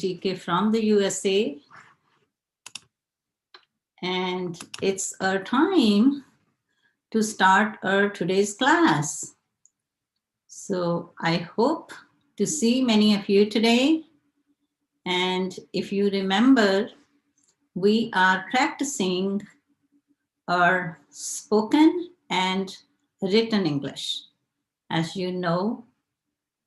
GK from the USA. And it's our time to start our today's class. So I hope to see many of you today. And if you remember, we are practicing our spoken and written English. As you know,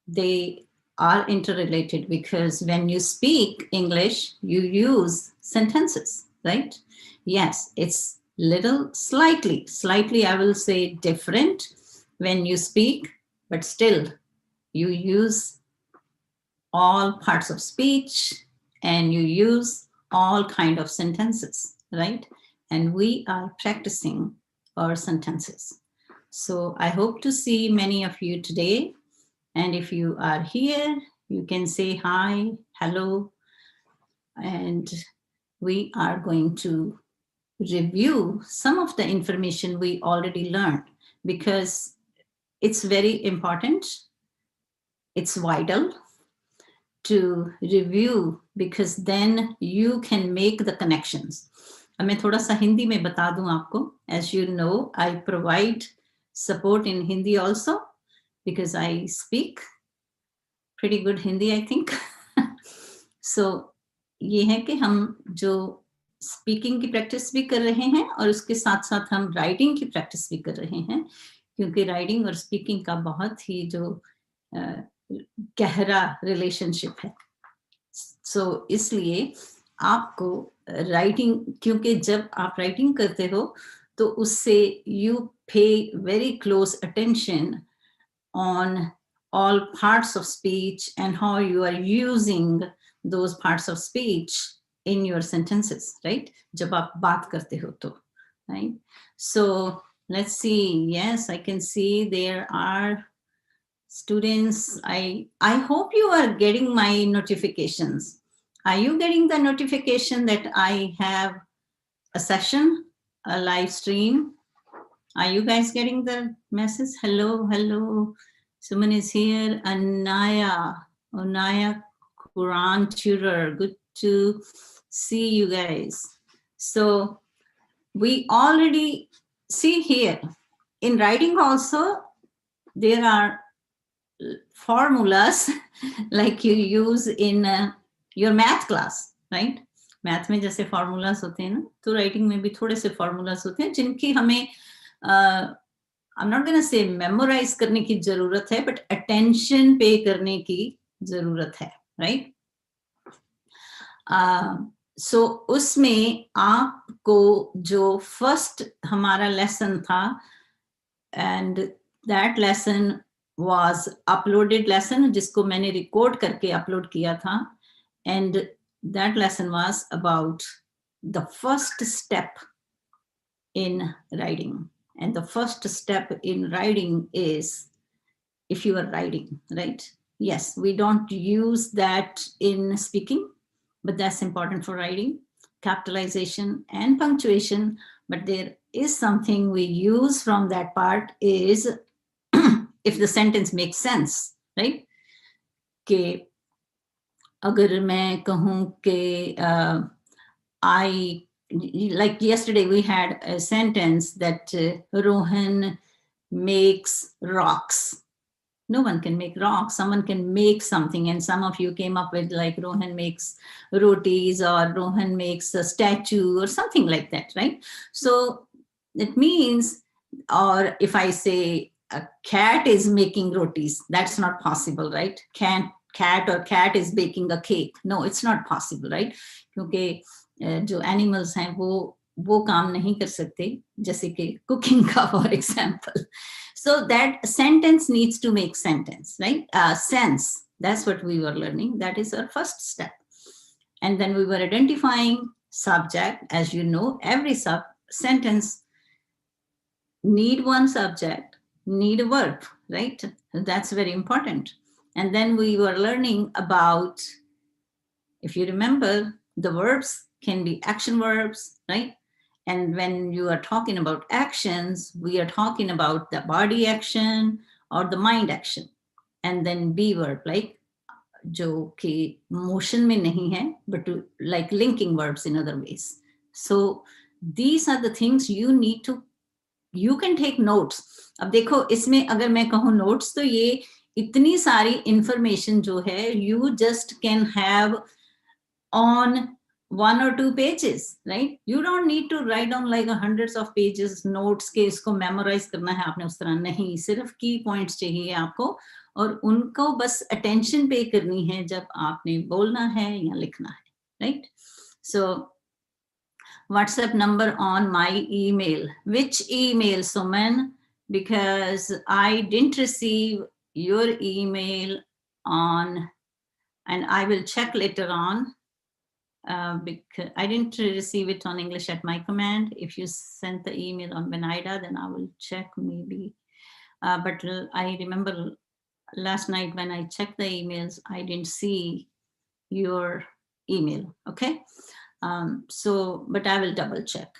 they are interrelated because when you speak English, you use sentences, right? Yes, it's slightly, I will say different when you speak, but still you use all parts of speech and you use all kind of sentences, right? And we are practicing our sentences. So I hope to see many of you today. And if you are here, you can say hi, hello, and we are going to review some of the information we already learned because it's very important. It's vital to review because then you can make the connections. अब मैं थोड़ा सा हिंदी में बता दूं आपको. As you know, I provide support in Hindi also because I speak pretty good Hindi, I think. So ये है कि हम जो स्पीकिंग की प्रैक्टिस भी कर रहे हैं और उसके साथ साथ हम राइटिंग की प्रैक्टिस भी कर रहे हैं क्योंकि राइटिंग और स्पीकिंग का बहुत ही जो गहरा रिलेशनशिप है. सो इसलिए आपको राइटिंग, क्योंकि जब आप राइटिंग करते हो तो उससे यू पे very close attention on all parts of speech and how you are using those parts of speech in your sentences, right? जब आप बात करते हो तो, right? So let's see. Yes, I can see there are students. I hope you are getting my notifications. Are you getting the notification that I have a session, a live stream? Are you guys getting the message? Hello, hello. Someone is here. Anaya Quran tutor. Good to see you guys. So we already see here in writing also there are formulas like you use in your math class, right? Math में जैसे formulas होते हैं ना, तो writing में भी थोड़े से formulas होते हैं जिनकी हमें I'm not going to say memorize करने की जरूरत है, but attention pay करने की जरूरत है, right? So उसमें आपको जो first हमारा lesson था, and that lesson was uploaded lesson जिसको मैंने record करके upload किया था, and that lesson was about the first step in writing. And the first step in writing is if you are writing, right? Yes, we don't use that in speaking, but that's important for writing, capitalization and punctuation. But there is something we use from that part is if the sentence makes sense, right? कि अगर मैं कहूँ कि like yesterday we had a sentence that Rohan makes rocks. No one can make rocks. Someone can make something, and some of you came up with like Rohan makes rotis or Rohan makes a statue or something like that, right? So it means, or if I say a cat is making rotis, that's not possible, right? Cat or cat is baking a cake. No, it's not possible, right? क्योंकि जो animals हैं वो काम नहीं कर सकते जैसे कि कुकिंग का for example. So that sentence needs to make sentence, right? Sense. That's what we were learning. That is our first step. And then we were identifying subject. As you know, every sentence need one subject, need a verb, right? That's very important. And then we were learning about, if you remember, the verbs can be action verbs, right? And when you are talking about actions, we are talking about the body action or the mind action. And then be verb, like जो कि motion में नहीं है, but like linking verbs in other ways. So these are the things you can take notes. अब देखो इसमें अगर मैं कहूँ notes तो ये इतनी सारी information जो है you just can have on 1 or 2 pages, right? You don't need to write down like hundreds of pages notes के इसको memorize करना है आपने उस तरह नहीं, सिर्फ key points चाहिए आपको और उनको बस attention pay करनी है जब आपने बोलना है या लिखना है, right? So WhatsApp number on my email. Which email, Suman? Because I didn't receive your email on, and I will check later on. Because I didn't receive it on English at my command. If you sent the email on Benaida, then I will check maybe. But I remember last night when I checked the emails, I didn't see your email, okay? So, but I will double check.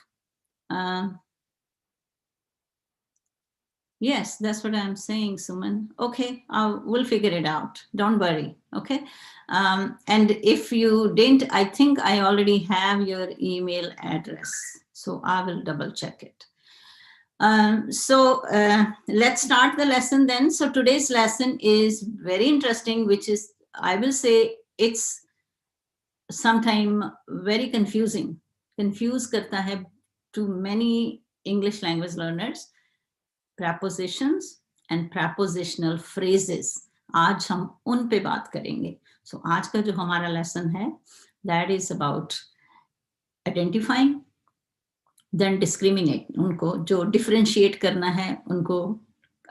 Yes, that's what I'm saying, Suman. Okay, we'll figure it out. Don't worry, okay? And if you didn't, I think I already have your email address. So I will double check it. So let's start the lesson then. So today's lesson is very interesting, which is, I will say, it's sometimes very confusing. Confuse karta hai to many English language learners. Prepositions and prepositional phrases. आज हम उन पे बात करेंगे. So आज का जो हमारा lesson है, that is about identifying, then discriminate. उनको जो differentiate करना है, उनको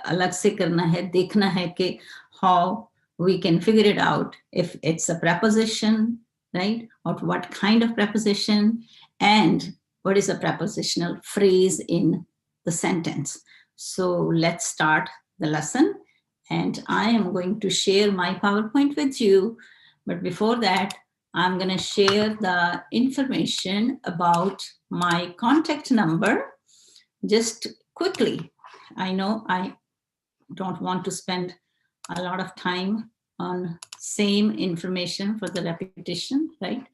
अलग से करना है, देखना है कि how we can figure it out if it's a preposition, right? Or what kind of preposition, and what is a prepositional phrase in the sentence. So let's start the lesson, and I am going to share my PowerPoint with you. But before that, I'm going to share the information about my contact number just quickly. I know I don't want to spend a lot of time on same information for the repetition, right?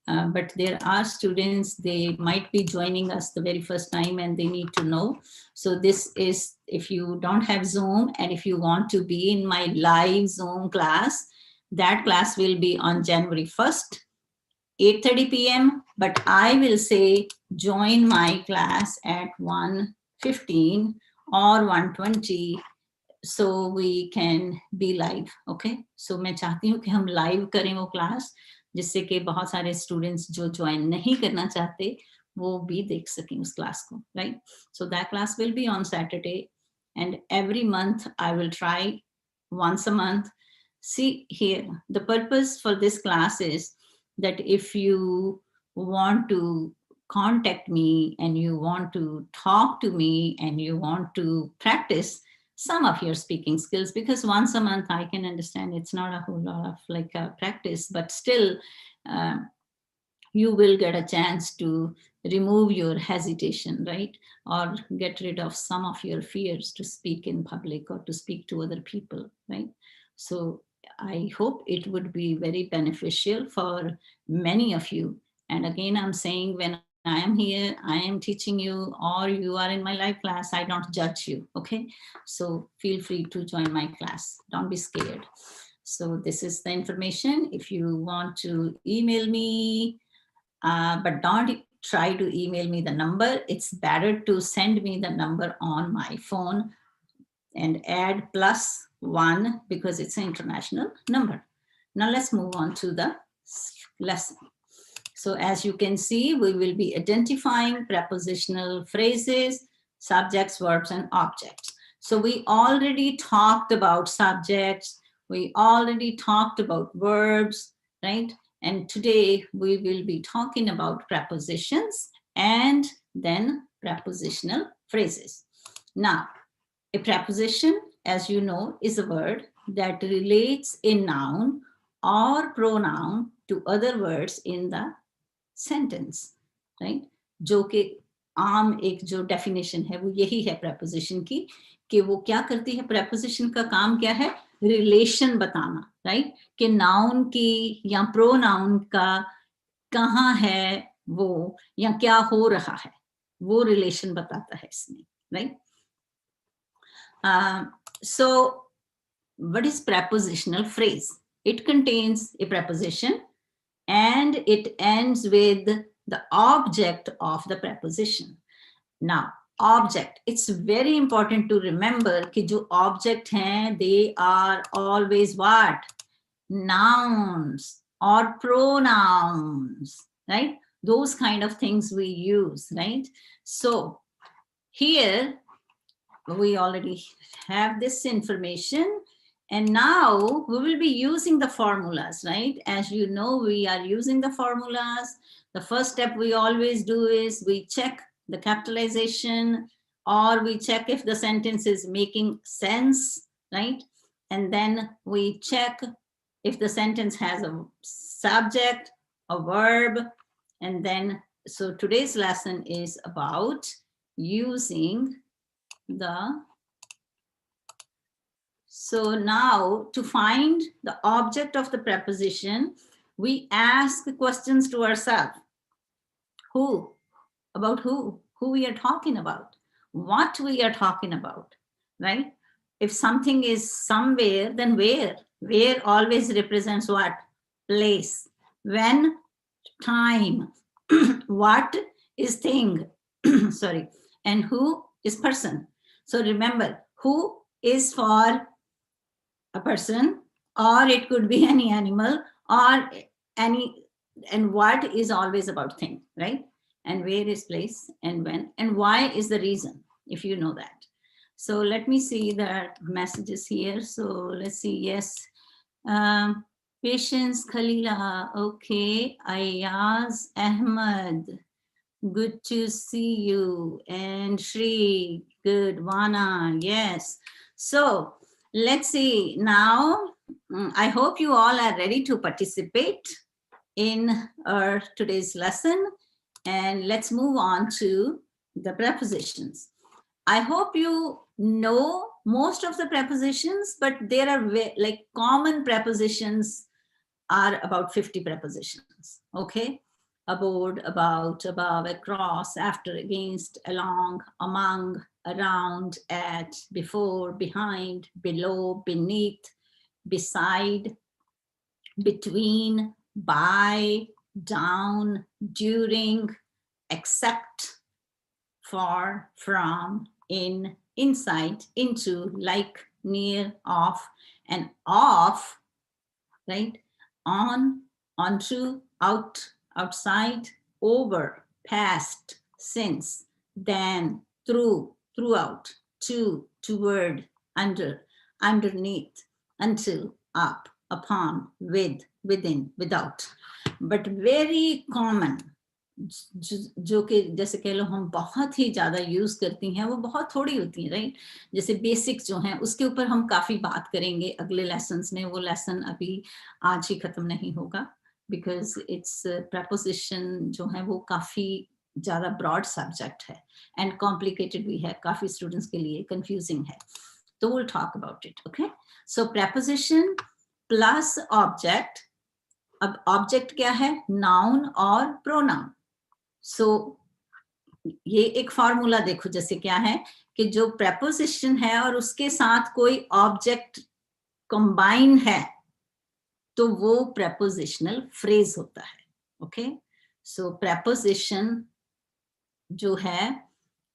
But there are students, they might be joining us the very first time and they need to know. So this is, if you don't have Zoom and if you want to be in my live Zoom class, that class will be on January 1st, 8:30 p.m. But I will say join my class at 1:15 or 1:20 so we can be live, okay? So मैं चाहती हूँ कि हम live करें वो class, जिससे कि बहुत सारे students जो join नहीं करना चाहते वो भी देख सकें उस class को, right? So that class will be on Saturday, and every month I will try once a month. See here, the purpose for this class is that if you want to contact me and you want to talk to me and you want to practice some of your speaking skills, because once a month I can understand it's not a whole lot of like practice, but still you will get a chance to remove your hesitation, right? Or get rid of some of your fears to speak in public or to speak to other people, right? So I hope it would be very beneficial for many of you. And again, I'm saying when I am here, I am teaching you, or you are in my live class, I don't judge you, okay? So feel free to join my class. Don't be scared. So this is the information. If you want to email me, but don't try to email me the number. It's better to send me the number on my phone and add +1 because it's an international number. Now let's move on to the lesson. So as you can see, we will be identifying prepositional phrases, subjects, verbs, and objects. So we already talked about subjects. We already talked about verbs, right? And today we will be talking about prepositions and then prepositional phrases. Now, a preposition, as you know, is a word that relates a noun or pronoun to other words in the sentence, right? जो कि आम एक जो definition है वो यही है preposition की, कि वो क्या करती है, preposition का काम क्या है? रिलेशन बताना, राइट, कि नाउन की या प्रोनाउन का कहाँ है वो या क्या हो रहा है, वो रिलेशन बताता है इसमें, right. So what is prepositional phrase? It contains a preposition and it ends with the object of the preposition. Now, object, it's very important to remember कि जो object हैं, they are always what? Nouns or pronouns, right? Those kind of things we use, right? So here we already have this information, and now we will be using the formulas, right? As you know, we are using the formulas. The first step we always do is we check the capitalization, or we check if the sentence is making sense, right? And then we check if the sentence has a subject, a verb, and then, so today's lesson is about using so now to find the object of the preposition, we ask questions to ourselves. Who? About who? Who we are talking about? What we are talking about, right? If something is somewhere, then where? Where always represents what? Place. When? Time. What is thing? Sorry. And who is person. So remember, who is for a person, or it could be any animal, or any, and what is always about thing, right? And where is place, and when, and why is the reason, if you know that. So let me see the messages here. So let's see. Yes. Patience Khalila. Okay. Ayaz Ahmad. Good to see you. And Shri. Good. Vana. Yes. So let's see now. I hope you all are ready to participate in our today's lesson, and let's move on to the prepositions. I hope you know most of the prepositions, but there are like common prepositions are about 50 prepositions. Okay. Aboard, about, above, across, after, against, along, among, around, at, before, behind, below, beneath, beside, between, by, down, during, except, for, from, in, inside, into, like, near, off, and off, right? On, onto, out, outside, over, past, since, then, through, throughout, to, toward, under, underneath, until, up, upon, with, within, without. But very common, जो कि जैसे कह लो हम बहुत ही ज्यादा use करती हैं, वो बहुत थोड़ी होती हैं, राइट? जैसे बेसिक्स जो हैं उसके ऊपर हम काफी बात करेंगे अगले लेसन्स में. वो लेसन अभी आज ही खत्म नहीं होगा, बिकॉज इट्स प्रेपोजिशन जो है वो काफी ज्यादा ब्रॉड सब्जेक्ट है एंड कॉम्प्लिकेटेड भी है, काफी स्टूडेंट्स के लिए कंफ्यूजिंग है. तो we'll talk about it. Okay, so preposition plus object. अब ऑब्जेक्ट क्या है? नाउन और प्रोनाउन. सो ये एक फॉर्मूला देखो, जैसे क्या है कि जो प्रेपोजिशन है और उसके साथ कोई ऑब्जेक्ट कंबाइन है तो वो प्रेपोजिशनल फ्रेज होता है. ओके, सो प्रेपोजिशन जो है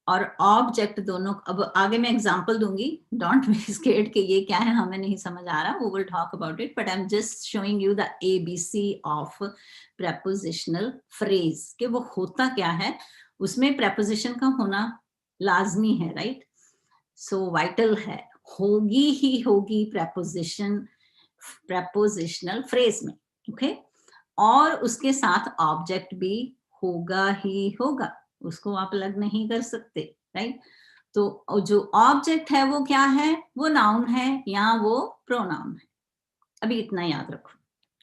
और ऑब्जेक्ट दोनों, अब आगे मैं एग्जांपल दूंगी, डोंट बी स्केर्ड कि ये क्या है हमें नहीं समझ आ रहा, we will talk about it, but I am just showing you the ABC of prepositional phrase कि वो होता क्या है. उसमें प्रेपोजिशन का होना लाजमी है, राइट? सो वाइटल है, होगी ही होगी प्रेपोजिशन प्रेपोजिशनल फ्रेज में. ओके, और उसके साथ ऑब्जेक्ट भी होगा ही होगा, उसको आप अलग नहीं कर सकते, राइट? तो जो ऑब्जेक्ट है वो क्या है? वो नाउन है या वो प्रोनाउन है. अभी इतना याद रखो,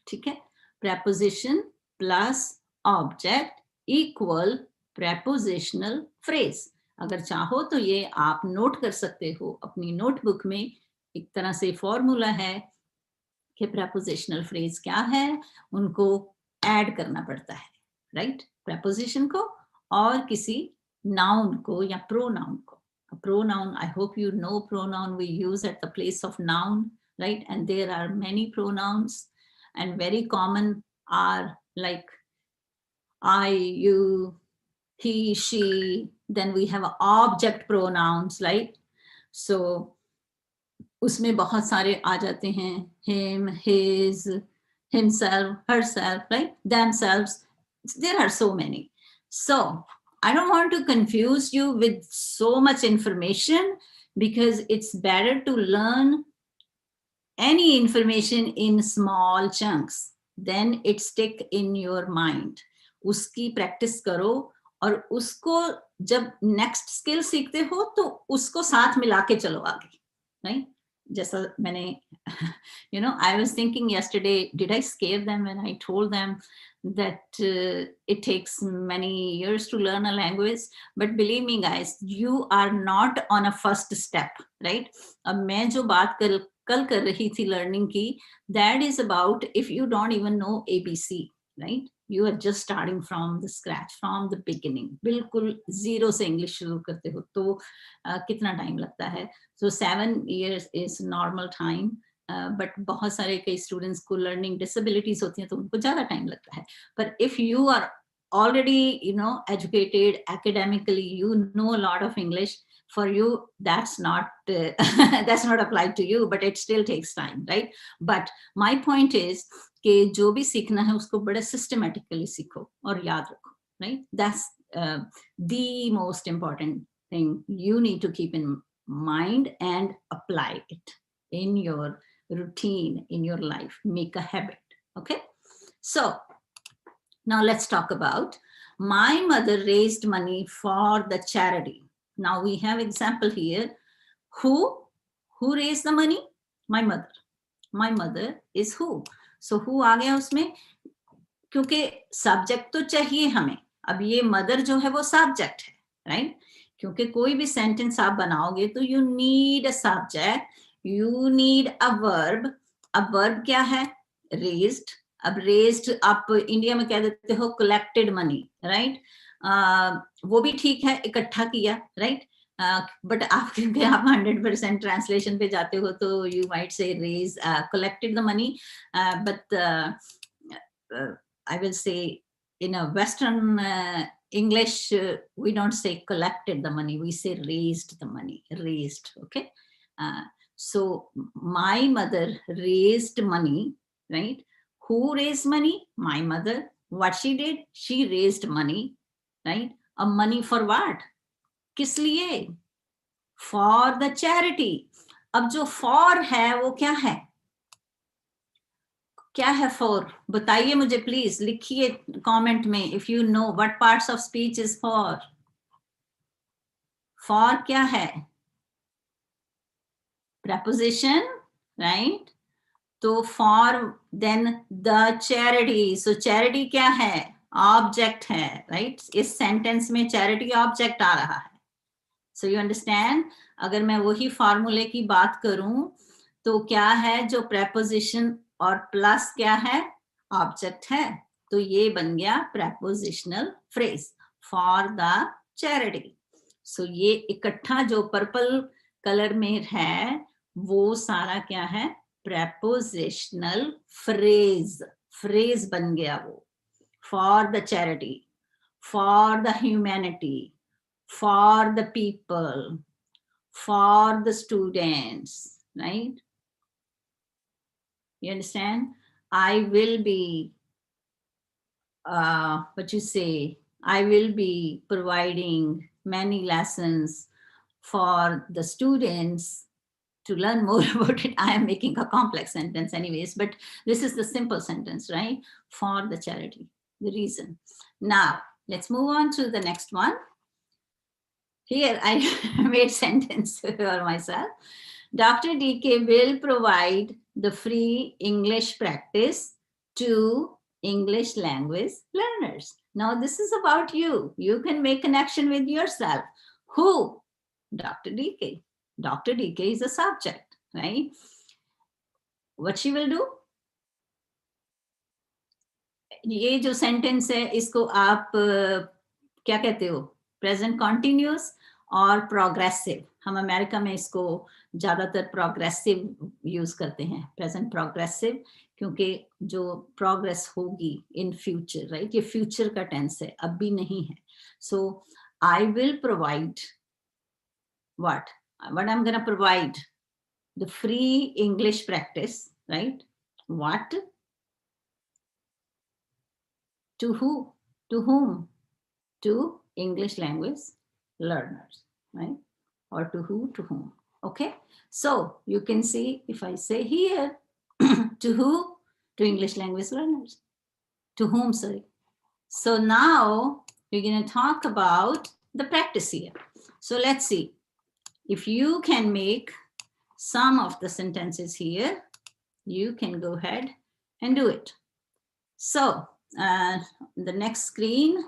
ठीक है? Preposition plus object equal prepositional phrase. अगर चाहो तो ये आप नोट कर सकते हो अपनी नोटबुक में, एक तरह से फॉर्मूला है कि prepositional phrase क्या है, उनको ऐड करना पड़ता है, राइट? preposition को और किसी noun को या pronoun को. A pronoun, I hope you know pronoun we use at the place of noun, right? And there are many pronouns, and very common are like I, you, he, she. Then we have object pronouns, right? So उसमें बहुत सारे आ जाते हैं, him, his, himself, herself, right? Themselves. There are so many. So I don't want to confuse you with so much information, because it's better to learn any information in small chunks, then it stick in your mind. उसकी practice करो और उसको जब next skill सीखते हो तो उसको साथ मिला के चलो आगे, right? जैसा मैंने I was thinking yesterday, did I scare them when I told them that it takes many years to learn a language? But believe me guys, you are not on a first step, right? अब मैं जो बात कल कर रही थी learning की, that is about if you don't even know ABC, right? You are just starting from the scratch, from the beginning. बिल्कुल जीरो से इंग्लिश शुरू करते हो तो कितना टाइम लगता है? So 7 years is normal time, but बहुत सारे कई स्टूडेंट्स को लर्निंग डिसेबिलिटीज होती हैं तो उनको ज़्यादा टाइम लगता है. But if you are already educated academically, you know a lot of English, for you that's not that's not applied to you, but it still takes time, right? But my point is कि जो भी सीखना है उसको बड़े systematically सीखो और याद रखो, right? That's the most important thing you need to keep in mind and apply it in your routine, in your life. Make a habit, okay? So now let's talk about my mother raised money for the charity. Now we have example here. Who raised the money? My mother. My mother is who. So who आ गया उसमें? क्योंकि subject तो चाहिए हमें. अब ये mother जो है वो subject है, right? क्योंकि कोई भी sentence आप बनाओगे तो you need a subject, you need a verb. अब verb क्या है? Raised. अब raised आप इंडिया में कह देते हो collected money, right? वो भी ठीक है, इकट्ठा किया, right? But आप क्योंकि आप 100% translation पे जाते हो तो you might say raise, collected the money, but I will say in a Western English, we don't say collected the money, we say raised the money, raised, okay? So my mother raised money, right? Who raised money? My mother. What she did? She raised money, right? A money for what? किस लिए? For the charity. अब जो for है वो क्या है? क्या है for? बताइए मुझे प्लीज, लिखिए कमेंट में if you know what parts of speech is for. For क्या है? Preposition, right? तो for then the charity. So charity क्या है? Object है, right? इस sentence में charity object आ रहा है. So you understand? अगर मैं वही फॉर्मूले की बात करूं तो क्या है? जो preposition और प्लस क्या है? ऑब्जेक्ट है. तो ये बन गया prepositional phrase for the charity. So ये इकट्ठा जो पर्पल कलर में है वो सारा क्या है? prepositional phrase. phrase बन गया वो. For the charity, for the humanity, for the people, for the students, right? You understand? I will be, I will be providing many lessons for the students to learn more about it. I am making a complex sentence anyways, but this is the simple sentence, right? For the charity, the reason. Now, let's move on to the next one. Here I made sentence for myself. Dr. DK will provide the free English practice to English language learners. Now this is about you. You can make connection with yourself. Who? Dr. DK. Dr. DK is a subject. right? What she will do? ये जो sentence है इसको आप क्या कहते हो? Present continuous और progressive. हम अमेरिका में इसको ज्यादातर प्रोग्रेसिव यूज करते हैं, प्रेजेंट प्रोग्रेसिव, क्योंकि जो प्रोग्रेस होगी इन फ्यूचर, राइट, ये फ्यूचर का टेंस है, अब भी नहीं है. So I will provide what I'm going to provide the free English practice, right? What? To who? To whom? To English language learners, right? Or to who? To whom? Okay. So you can see if I say here, to who? To English language learners. To whom, sorry. So now we're going to talk about the practice here. So let's see if you can make some of the sentences here. You can go ahead and do it. So the next screen,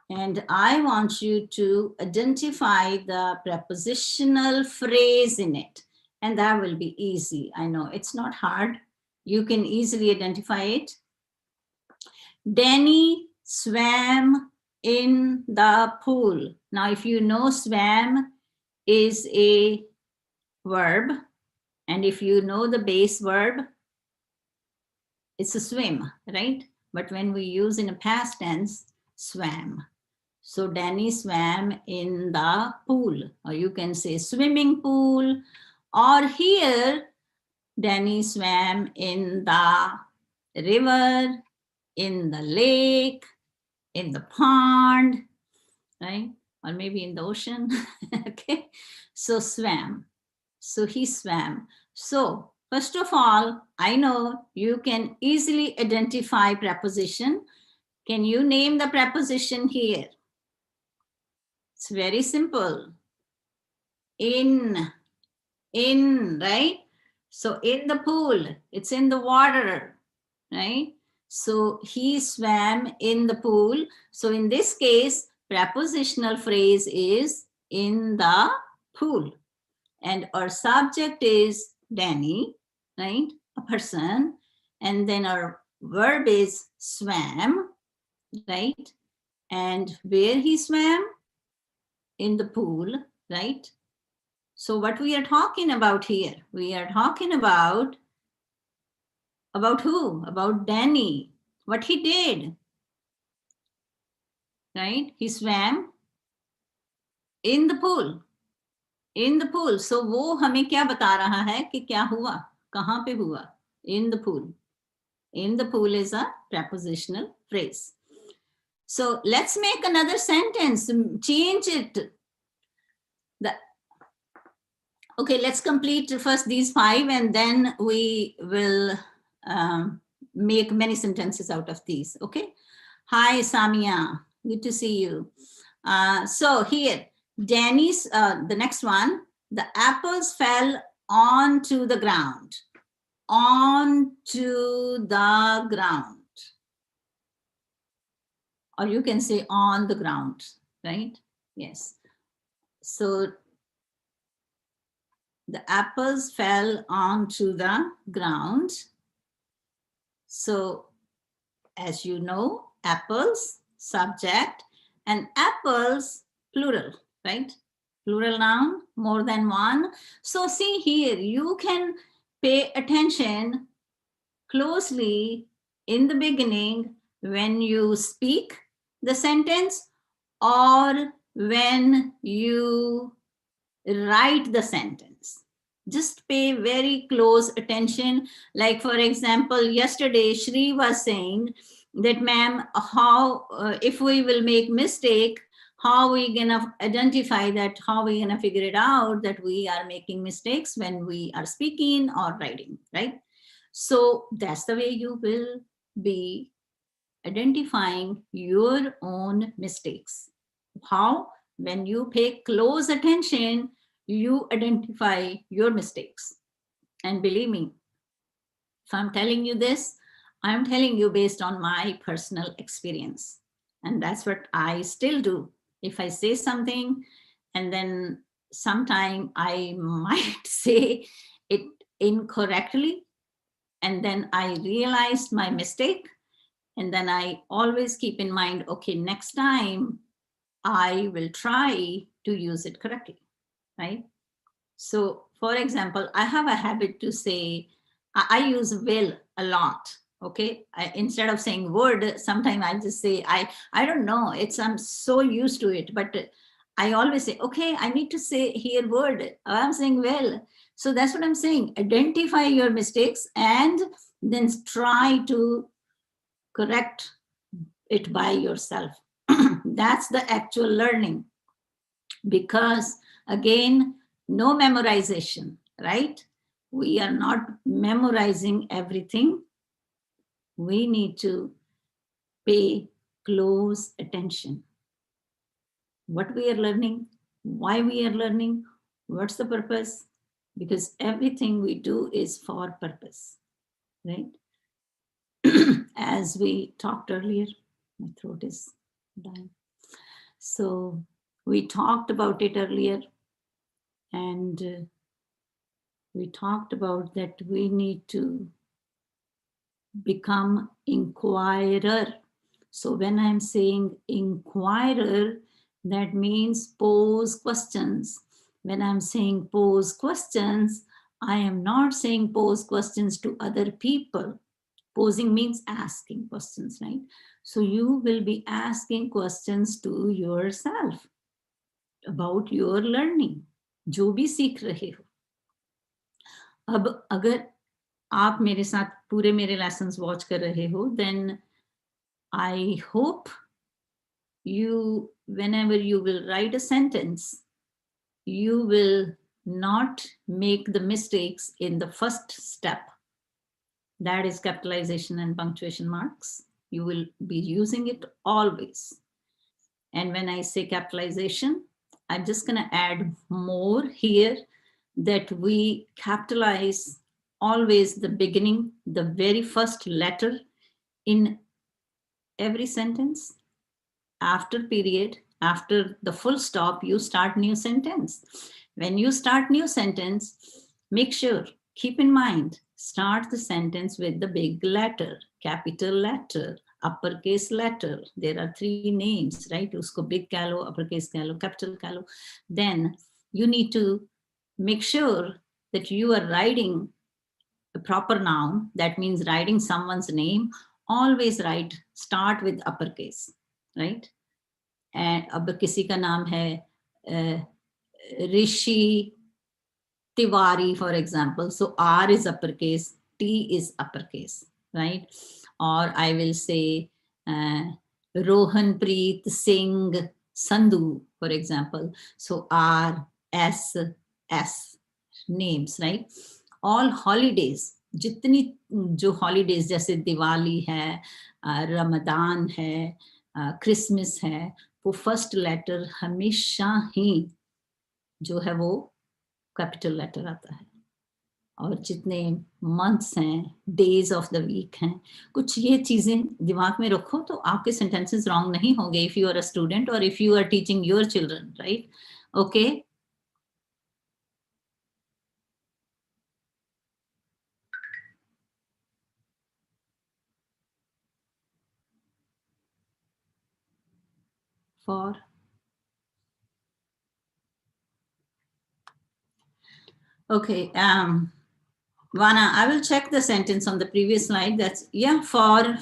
and I want you to identify the prepositional phrase in it, and that will be easy. I know it's not hard. You can easily identify it. Danny swam in the pool. Now, if you know swam is a verb, and if you know the base verb, it's a swim, right? But when we use in a past tense, swam. So Danny swam in the pool, or you can say swimming pool, or here Danny swam in the river, in the lake, in the pond, right? Or maybe in the ocean. Okay, so swam. So he swam. So first of all, I know you can easily identify preposition. Can you name the preposition here? It's very simple. In, right? So in the pool, it's in the water, right? So he swam in the pool. So in this case, prepositional phrase is in the pool. And our subject is Danny, right? A person. And then our verb is swam, right? And where he swam? In the pool, right? So what we are talking about here? We are talking about who? About Danny. What he did, right? He swam in the pool. In the pool. So वो हमें क्या बता रहा है कि क्या हुआ, कहाँ पे हुआ? In the pool. In the pool is a prepositional phrase. So let's make another sentence. Change it. Okay, let's complete first these 5, and then we will make many sentences out of these. Okay. Hi, Samia. Good to see you. So here, Danny's, the next one, the apples fell onto the ground. Onto the ground. Or you can say on the ground, right? Yes. So the apples fell onto the ground. So as you know, apples, subject, and apples, plural, right? Plural noun, more than one. So see here, you can pay attention closely in the beginning when you speak the sentence or when you write the sentence. Just pay very close attention. Like for example, yesterday Shri was saying that, ma'am, how if we will make mistake, how we gonna identify that, how we gonna figure it out that we are making mistakes when we are speaking or writing, right? So that's the way you will be identifying your own mistakes. How? When you pay close attention, you identify your mistakes. And believe me, if I'm telling you this, I'm telling you based on my personal experience. And that's what I still do. If I say something and then sometime I might say it incorrectly, and then I realized my mistake, and then I always keep in mind, okay, next time I will try to use it correctly, right? So, for example, I have a habit to say, I use will a lot. Okay, instead of saying would, sometimes I just say I don't know. I'm so used to it, but I always say, okay, I need to say here would. I'm saying will. So that's what I'm saying. Identify your mistakes and then try to correct it by yourself. That's the actual learning. Because again, no memorization, right? We are not memorizing everything. We need to pay close attention. What we are learning, why we are learning, what's the purpose? Because everything we do is for purpose, right? As we talked earlier, my throat is dying. So we talked about it earlier, and we talked about that we need to become inquirer. So when I'm saying inquirer, that means pose questions. When I'm saying pose questions, I am not saying pose questions to other people. Posing means asking questions, right? So you will be asking questions to yourself about your learning, जो भी सीख रहे हो. अब अगर आप मेरे साथ पूरे मेरे lessons watch कर रहे हो, then I hope you, whenever you will write a sentence, you will not make the mistakes in the first step. That is capitalization and punctuation marks. You will be using it always. And when I say capitalization, I'm just going to add more here, that we capitalize always the beginning, the very first letter in every sentence. After period, after the full stop, you start new sentence. When you start new sentence, make sure, keep in mind, start the sentence with the big letter, capital letter, uppercase letter. There are three names, right? Usko big kah lo, uppercase kah lo, capital kah lo. Then you need to make sure that you are writing a proper noun. That means writing someone's name. Always start with uppercase, right? And अब किसी का नाम है ऋषि Tiwari, for example. So R is uppercase, T is uppercase, right? Or I will say Rohanpreet Singh Sandhu, for example. So R, S, S, names, right? All holidays, जितनी जो holidays जैसे दिवाली है, रमदान है, क्रिसमस है, वो फर्स्ट लेटर हमेशा ही जो है वो कैपिटल लेटर आता है. और जितने मंथ्स हैं, डेज ऑफ द वीक हैं, कुछ ये चीजें दिमाग में रखो तो आपके सेंटेंसेस रॉन्ग नहीं होंगे if you are a student और if you are teaching your children, right? Okay. For okay, Vana, I will check the sentence on the previous slide. That's, yeah, for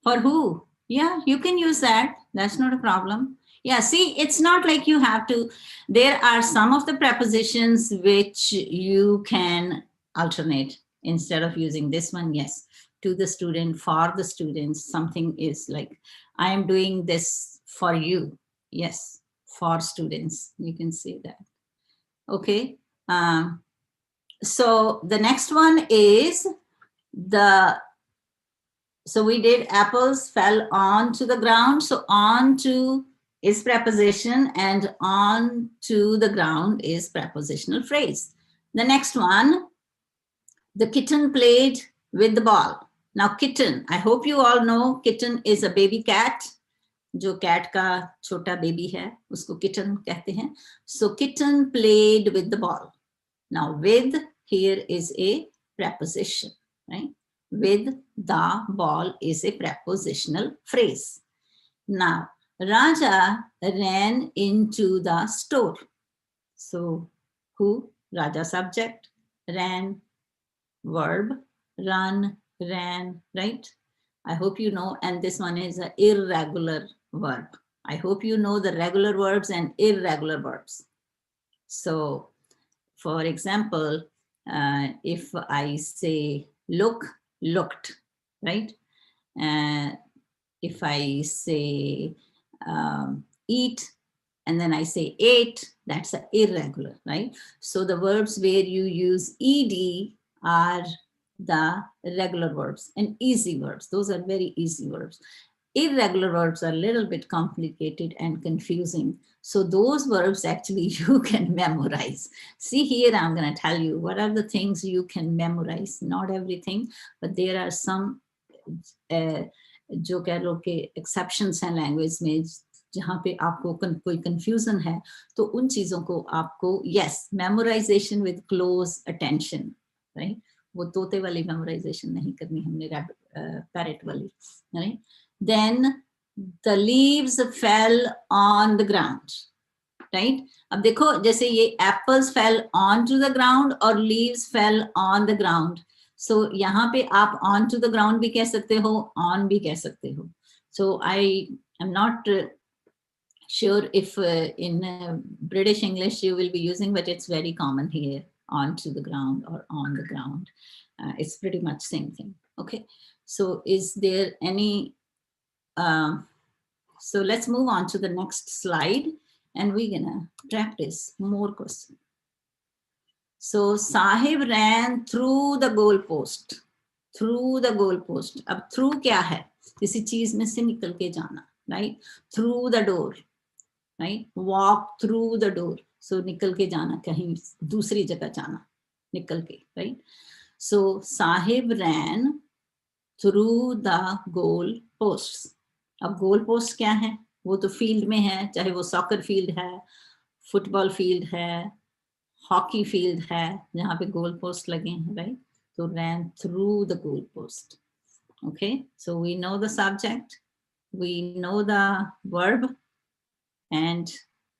who? Yeah, you can use that. That's not a problem. Yeah, see, it's not like you have to. There are some of the prepositions which you can alternate instead of using this one. Yes, to the student, for the students, something is like, I am doing this for you. Yes, for students, you can say that. Okay. So the next one is so we did apples fell onto the ground. So onto is preposition and on to the ground is prepositional phrase. The next one, the kitten played with the ball. Now kitten, I hope you all know kitten is a baby cat. जो cat का छोटा baby है, उसको kitten कहते हैं. So kitten played with the ball. Now with here is a preposition, right? With the ball is a prepositional phrase. Now Raja ran into the store. So who? Raja subject, ran verb, run, ran, right? I hope you know, and this one is an irregular verb. I hope you know the regular verbs and irregular verbs. So for example, if I say look, looked, right? If I say eat, and then I say ate, that's an irregular, right? So the verbs where you use ed are the regular verbs and easy verbs. Those are very easy verbs. Irregular verbs are a little bit complicated and confusing. So those verbs actually you can memorize. See here, I'm going to tell you what are the things you can memorize. Not everything, but there are some जो कह लो कि exceptions हैं language में, जहाँ पे आपको कोई confusion है, तो उन चीज़ों को आपको yes, memorization with close attention, right? वो तोते वाली memorization नहीं करनी हमने parrot वाली, right? Then the leaves fell on the ground, right? अब देखो जैसे ये apples fell onto the ground और leaves fell on the ground. So यहाँ पे आप on to the ground भी कह सकते हो, on भी कह सकते हो. So I am not sure if in British English you will be using, but it's very common here, on to the ground or on the ground. It's pretty much same thing. Okay. So is there any so let's move on to the next slide and we're gonna practice more questions. So Sahib ran through the goalpost. Through the goalpost. अब through क्या है? किसी चीज में से निकल के जाना, right? Through the door, right? Walk through the door. So निकल के जाना, कहीं दूसरी जगह जाना, निकल के, right? So Sahib ran through the goalposts. अब गोल पोस्ट क्या है? वो तो फील्ड में है, चाहे वो सॉकर फील्ड है, फुटबॉल फील्ड है, हॉकी फील्ड है, जहाँ पे गोल पोस्ट लगे हैं, राइट? तो ran through the goal post. Okay, so we know the subject, we know the verb, and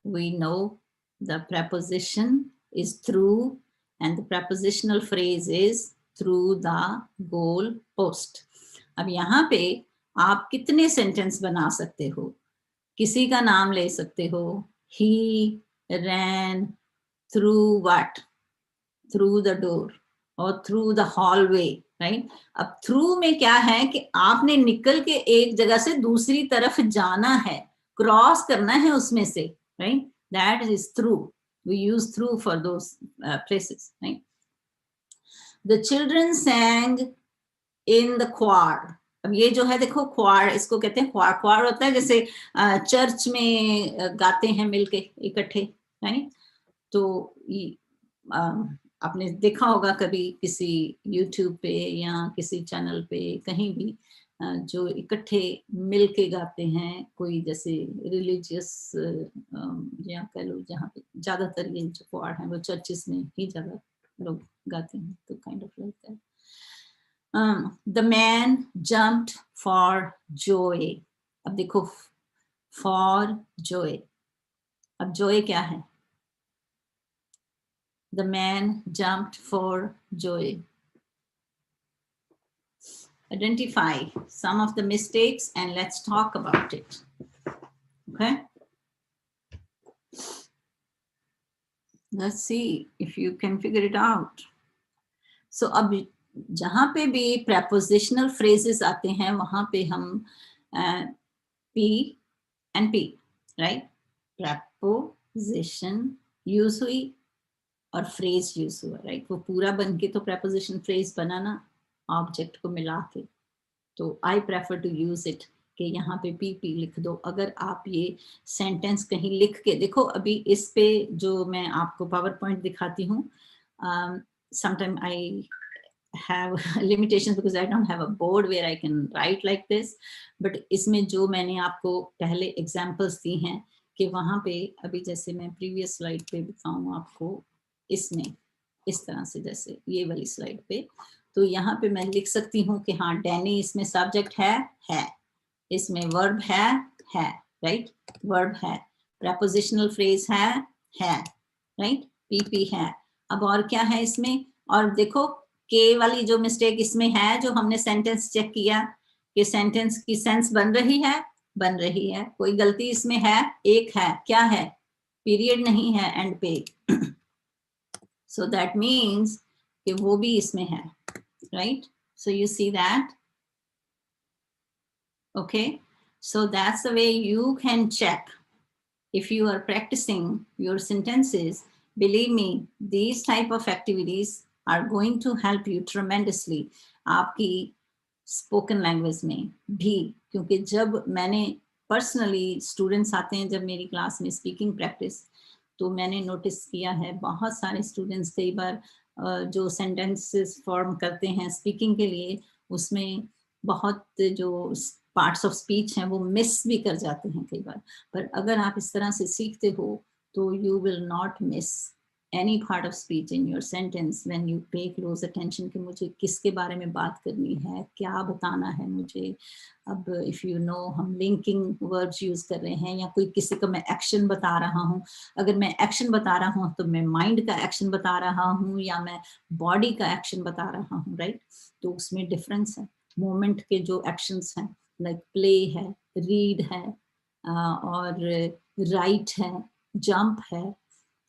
we know the preposition is through, and the prepositional phrase is through the goal post. अब यहाँ पे आप कितने sentence बना सकते हो? किसी का नाम ले सकते हो. He ran through what? Through the door or through the hallway, right? अब through में क्या है कि आपने निकल के एक जगह से दूसरी तरफ जाना है, क्रॉस करना है उसमें से, right? That is through. We use through for those places, right? The children sang in the choir. अब ये जो है देखो choir, इसको कहते हैं choir. Choir होता है जैसे चर्च में गाते हैं मिलके इकट्ठे, right? तो आपने देखा होगा कभी किसी YouTube पे या किसी चैनल पे कहीं भी जो इकट्ठे मिलके गाते हैं, कोई जैसे रिलीजियस या कह लो जहाँ पे ज्यादातर ये जो choir है वो चर्चेस में ही ज्यादा लोग गाते हैं, तो kind of like that. The man jumped for joy. अब देखो for joy. अब joy क्या है? The man jumped for joy. Identify some of the mistakes and let's talk about it. Okay. Let's see if you can figure it out. So अब जहाँ पे भी prepositional phrases आते हैं वहाँ पे हम P and P, right? Preposition use हुई और phrase use हुआ, right? वो पूरा बन के तो preposition phrase बना ना object को मिला के. तो I prefer to use it कि यहाँ पे PP लिख दो. अगर आप ये sentence कहीं लिख के देखो, अभी इस पे जो मैं आपको PowerPoint दिखाती हूँ, sometimes I have limitations because I don't have a board where I can write like this, but इसमें जो मैंने आपको पहले examples दी हैं कि वहाँ पे अभी जैसे मैं previous slide पे दिखाऊँ आपको, इसमें इस तरह से, जैसे ये वाली स्लाइड पे। तो यहाँ पे मैं लिख सकती हूँ कि हाँ डैनी इसमें सब्जेक्ट है, इसमें वर्ब है, राइट, वर्ब है, प्रपोजिशनल फ्रेज है, राइट, पीपी है। अब और क्या है इसमें, और देखो के वाली जो मिस्टेक इसमें है, जो हमने सेंटेंस चेक किया कि सेंटेंस की सेंस बन रही है, कोई गलती इसमें है, एक है, क्या है, पीरियड नहीं है एंड पे, so that means कि वो भी इसमें है, right? So you see that, okay? So that's the way you can check if you are practicing your sentences. Believe me, these type of activities are going to help you tremendously आपकी spoken language में भी, क्योंकि जब मैंने personally students आते हैं जब मेरी क्लास में स्पीकिंग प्रैक्टिस, तो मैंने नोटिस किया है बहुत सारे स्टूडेंट्स कई बार जो सेंटेंसेस फॉर्म करते हैं स्पीकिंग के लिए, उसमें बहुत जो पार्ट्स ऑफ स्पीच हैं वो मिस भी कर जाते हैं कई बार। पर अगर आप इस तरह से सीखते हो तो you will not miss any part of speech in your sentence when you pay close attention कि मुझे किसके बारे में बात करनी है, क्या बताना है मुझे। अब if you know हम linking verbs use कर रहे हैं, या कोई किसी को मैं एक्शन बता रहा हूँ, अगर मैं एक्शन बता रहा हूँ तो मैं माइंड का एक्शन बता रहा हूँ या मैं बॉडी का एक्शन बता रहा हूँ, राइट। तो उसमें डिफरेंस है। मोमेंट के जो एक्शंस हैं लाइक प्ले है, रीड है, और राइट है, जंप है,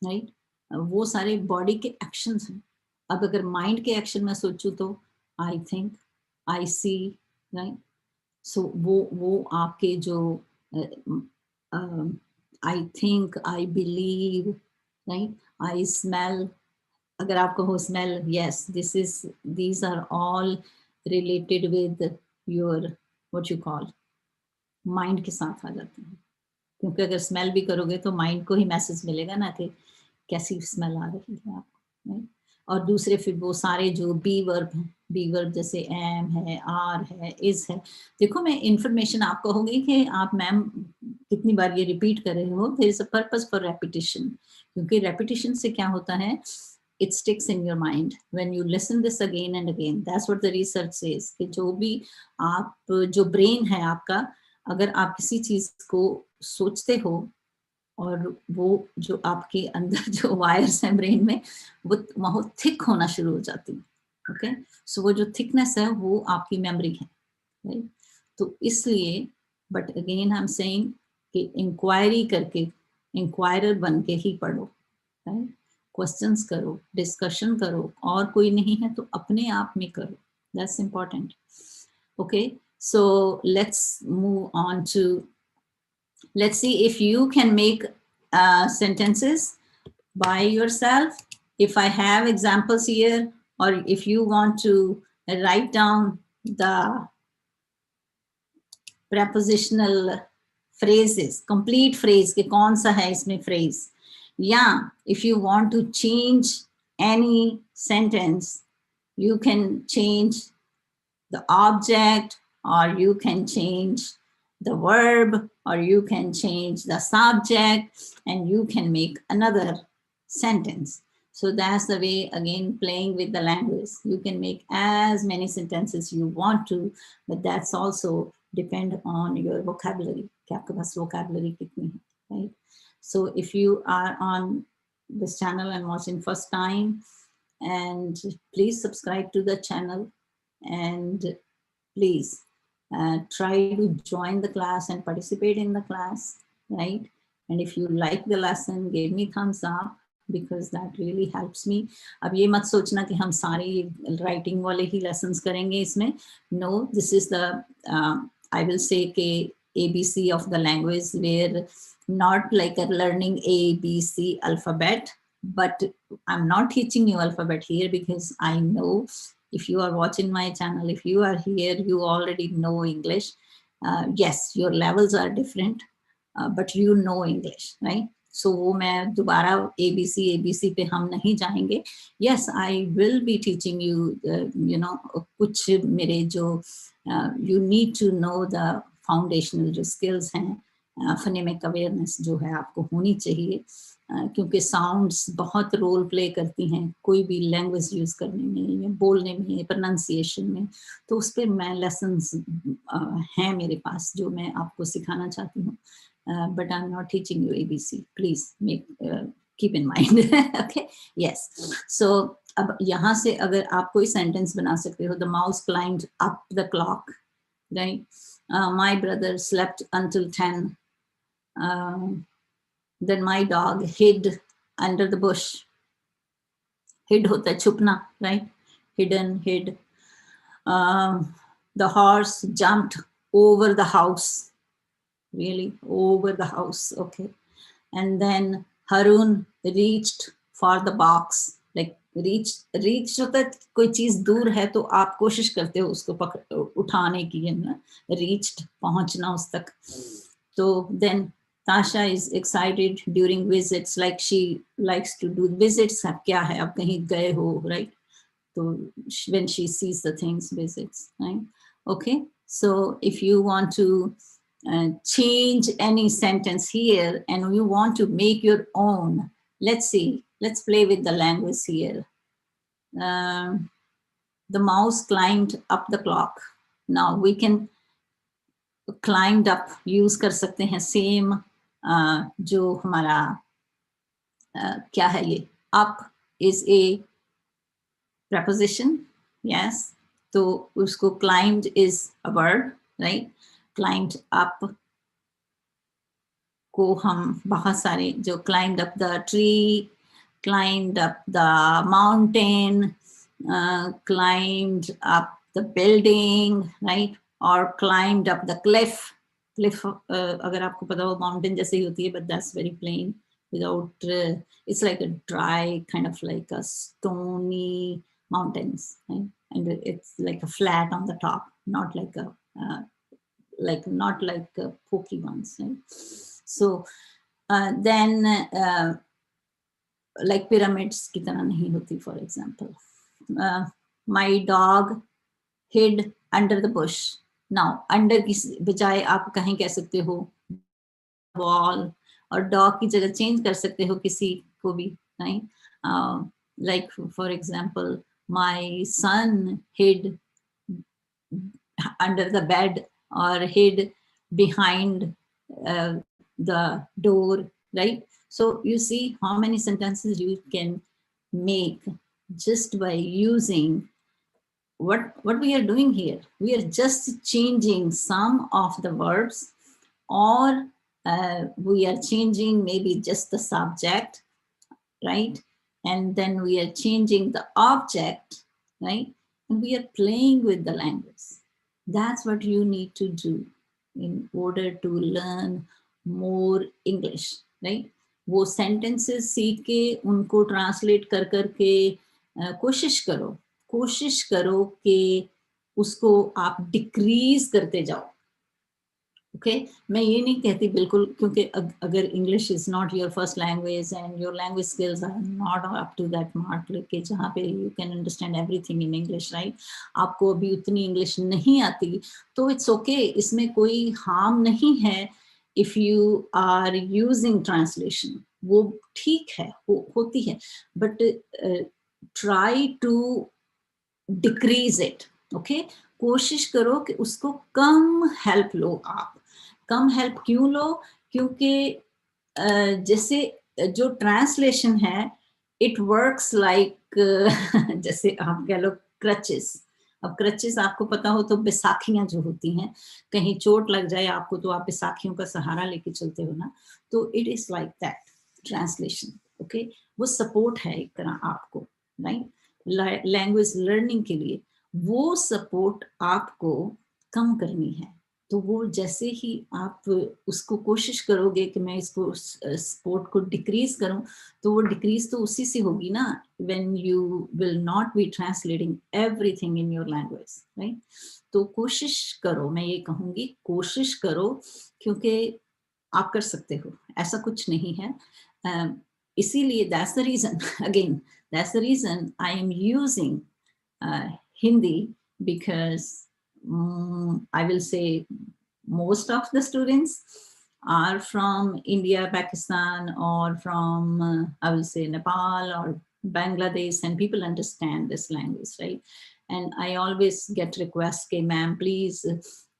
राइट, वो सारे बॉडी के एक्शंस हैं। अब अगर माइंड के एक्शन में सोचूं तो आई थिंक, आई सी, राइट, सो वो आपके जो I think, I believe, right, I smell, अगर आप कहो smell, yes these are all related with your what you call mind के साथ आ जाते हैं, क्योंकि अगर स्मेल भी करोगे तो माइंड को ही मैसेज मिलेगा ना कि कैसी स्मेल आ रही है आपको, right? और दूसरे फिर वो सारे जो बी वर्ब हैं, बी वर्ब जैसे एम है, आर है, इज है। देखो मैं इंफॉर्मेशन आप कहोगे कि आप मैम कितनी बार ये रिपीट कर रहे हो, there is a purpose for repetition, क्योंकि रेपिटेशन से क्या होता है, it sticks in your mind when you listen this again and again. That's what the research says कि जो भी आप, जो ब्रेन है आपका, अगर आप किसी चीज को सोचते हो और वो जो आपके अंदर जो वायर्स हैं ब्रेन में वो बहुत थिक होना शुरू हो जाती है, ओके। सो वो जो थिकनेस है वो आपकी मेमोरी है, राइट। तो इसलिए but again I am saying कि इंक्वायरी करके, इंक्वायरर बन के ही पढ़ो, राइट, क्वेश्चंस करो, डिस्कशन करो, और कोई नहीं है तो अपने आप में करो, that's important, okay. So let's move on to, let's see if you can make sentences by yourself. If I have examples here, or if you want to write down the prepositional phrases, complete phrase के कौन सा है इसमें phrase, या if you want to change any sentence, you can change the object, or you can change the verb, or you can change the subject, and you can make another sentence. So that's the way, again, playing with the language. You can make as many sentences you want to, but that's also depend on your vocabulary. कि आपके पास vocabulary कितनी है, right? So if you are on this channel and watching first time, and please subscribe to the channel, and please try to join the class and participate in the class, right? And if you like the lesson, give me thumbs up because that really helps me. अब ये मत सोचना कि हम सारे writing वाले ही lessons करेंगे इसमें. No, this is the I will say कि ABC of the language, where not like a learning ABC alphabet, but I'm not teaching you alphabet here because I know if you are watching my channel, if you are here, you already know English. Yes, your levels are different, but you know English, right? So वो मैं दोबारा ABC पे हम नहीं जाएंगे. Yes, I will be teaching you, you know, कुछ मेरे जो you need to know the foundational जो skills हैं, phonemic awareness जो है आपको होनी चाहिए. क्योंकि साउंड्स बहुत रोल प्ले करती हैं कोई भी लैंग्वेज यूज़ करने में या बोलने में, प्रोनाउंसिएशन में। तो उस पर मैं लेसन्स हैं मेरे पास जो मैं आपको सिखाना चाहती हूँ, but I am not teaching you ABC, please make keep in mind. Okay, yes. So अब यहाँ से अगर आप कोई सेंटेंस बना सकते हो, the mouse climbed up the clock, right, my brother slept until 10, then my dog hid under the bush. Hid होता है छुपना, right? Hidden, hid. The horse jumped over the house. Really, over the house. Okay. And then Harun reached for the box. Like reach होता है कोई चीज दूर है तो आप कोशिश करते हो उसको उठाने की, है ना, reached, पहुंचना उस तक. तो then Tasha is excited during visits, like she likes to do visits. अब क्या है, अब कहीं गए हो, right? So when she sees the things, visits, right? Okay, so if you want to change any sentence here and you want to make your own, let's see, let's play with the language here. The mouse climbed up the clock. Now we can climbed up use कर सकते हैं same जो हमारा क्या है ये, up is a preposition, yes, तो उसको climbed is a verb, right? Climbed up को हम बहुत सारे जो climbed up the tree, climbed up the mountain, climbed up the building, right? Or climbed up the cliff. Cliff अगर आपको पता हो mountain जैसे ही होती है, but that's very plain without it's like a dry kind of like a stony mountains, right? And it's like a flat on the top, not like a not like pokey ones, right? So then like pyramids की तरह नहीं होती, for example. My dog hid under the bush. Now under की बजाय आप कहीं कह सकते हो wall, और dog की जगह change कर सकते हो किसी को भी, right? Like for example, my son hid under the bed or hid behind the door, right? So you see how many sentences you can make just by using what we are doing here. We are just changing some of the verbs, or we are changing maybe just the subject, right? And then we are changing the object, right? And we are playing with the language. That's what you need to do in order to learn more English, right? वो sentences सीख के उनको translate कर करके कोशिश करो कि उसको आप decrease करते जाओ. ओके मैं ये नहीं कहती बिल्कुल, क्योंकि अगर English is not your first language and your language skills are not up to that mark, लेके जहाँ पे you can understand everything in English, right, आपको अभी उतनी इंग्लिश नहीं आती तो इट्स ओके, इसमें कोई हार्म नहीं है if you are using translation, वो ठीक है, होती है, but try to decrease it. Okay कोशिश करो कि उसको कम हेल्प लो. आप कम हेल्प क्यों लो? क्योंकि जैसे जो ट्रांसलेशन है इट वर्क्स लाइक जैसे आप कह लो क्रचेस. अब क्रचेस आपको पता हो तो बैसाखियां जो होती हैं, कहीं चोट लग जाए आपको तो आप बैसाखियों का सहारा लेके चलते हो ना, तो it is like that translation. Okay वो सपोर्ट है एक तरह आपको, राइट, लैंग्वेज लर्निंग के लिए वो सपोर्ट आपको कम करनी है. तो वो जैसे ही आप उसको कोशिश करोगे कि मैं इसको सपोर्ट को डिक्रीज करूं, तो वो डिक्रीज तो उसी से होगी ना, when you will not be translating everything in your language, right. तो कोशिश करो, मैं ये कहूंगी कोशिश करो, क्योंकि आप कर सकते हो, ऐसा कुछ नहीं है. इसीलिए that's the reason, again, that's the reason I am using Hindi, because I will say most of the students are from India, Pakistan, or from, I will say, Nepal or Bangladesh, and people understand this language, right? And I always get requests, "Ke ma'am, please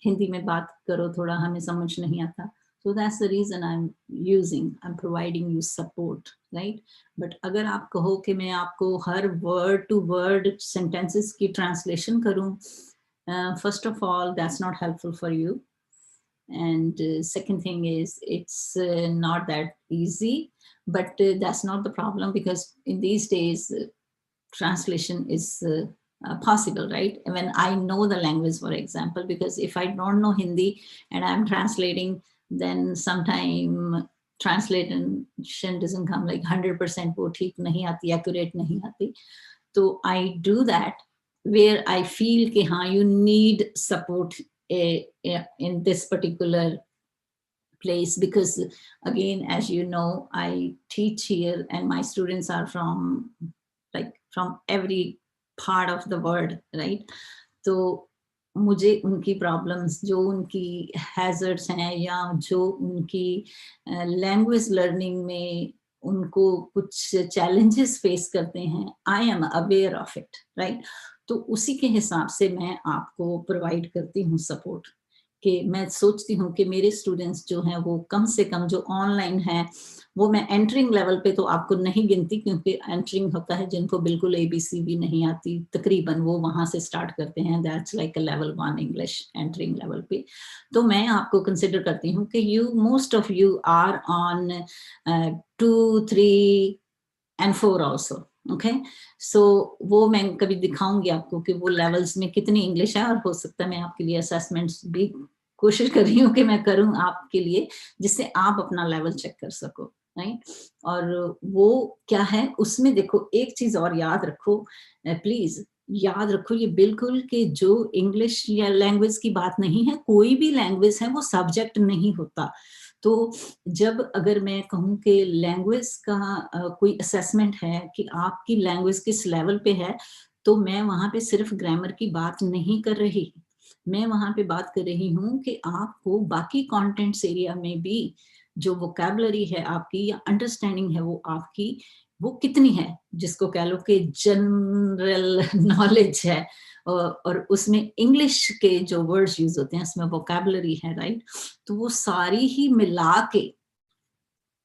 Hindi में बात करो थोड़ा, हमें समझ नहीं आता." So that's the reason I'm providing you support, right? But अगर आप कहो कि मैं आपको हर word to word sentences की translation करूं, first of all, that's not helpful for you. And second thing is, it's not that easy, but that's not the problem, because in these days, translation is possible, right? When I know the language, for example, because if I don't know Hindi and I'm translating, then sometime translation doesn't come like 100% wo theek nahi aati, accurate nahi aati. So I do that where I feel कि हाँ, you need support in this particular place, because again, as you know, I teach here and my students are from every part of the world, right? तो मुझे उनकी problems, जो उनकी hazards हैं या जो उनकी लैंग्वेज लर्निंग में उनको कुछ चैलेंजेस फेस करते हैं, I am aware of it, right? तो उसी के हिसाब से मैं आपको प्रोवाइड करती हूँ सपोर्ट, कि मैं सोचती हूँ कि मेरे स्टूडेंट्स जो हैं वो कम से कम जो ऑनलाइन हैं, वो मैं एंटरिंग लेवल पे तो आपको नहीं गिनती, क्योंकि एंटरिंग होता है जिनको बिल्कुल ABC भी नहीं आती, तकरीबन वो वहां से स्टार्ट करते हैं, that's like a level 1 English entering level पे। तो मैं आपको कंसिडर करती हूँ कि most of you are on 2, 3 and 4 also, okay? So वो मैं कभी दिखाऊंगी आपको कि वो लेवल्स में कितनी इंग्लिश है, और हो सकता है मैं आपके लिए असेसमेंट्स भी कोशिश कर रही हूँ कि मैं करूँ आपके लिए, जिससे आप अपना लेवल चेक कर सको, राइट? और वो क्या है उसमें, देखो एक चीज और याद रखो, प्लीज याद रखो ये बिल्कुल, कि जो इंग्लिश या लैंग्वेज की बात नहीं है, कोई भी लैंग्वेज है वो सब्जेक्ट नहीं होता। तो जब अगर मैं कहूँ कि लैंग्वेज का कोई असेसमेंट है कि आपकी लैंग्वेज किस लेवल पे है, तो मैं वहां पे सिर्फ ग्रामर की बात नहीं कर रही, मैं वहां पे बात कर रही हूँ कि आपको बाकी कंटेंट्स एरिया में भी जो वोकैबुलरी है आपकी या अंडरस्टैंडिंग है वो आपकी, वो कितनी है, जिसको कह लो कि जनरल नॉलेज है, और उसमें इंग्लिश के जो वर्ड्स यूज होते हैं उसमें वोकैबुलरी है, राइट? तो वो सारी ही मिला के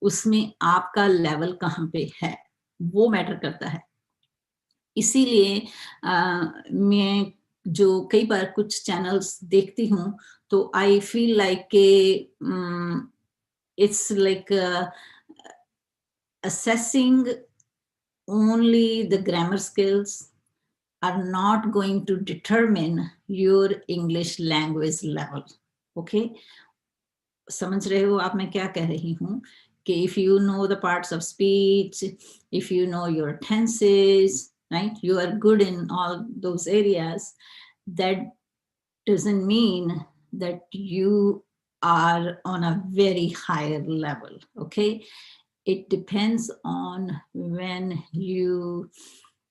उसमें आपका लेवल कहाँ पे है वो मैटर करता है। इसीलिए मैं जो कई बार कुछ चैनल्स देखती हूँ, तो आई फील लाइक के it's like assessing only the grammar skills are not going to determine your English language level. Okay? समझ रहे हो आप मैं क्या कह रही हूँ? कि if you know the parts of speech, if you know your tenses, right? You are good in all those areas. That doesn't mean that you are on a very higher level. Okay? It depends on when you,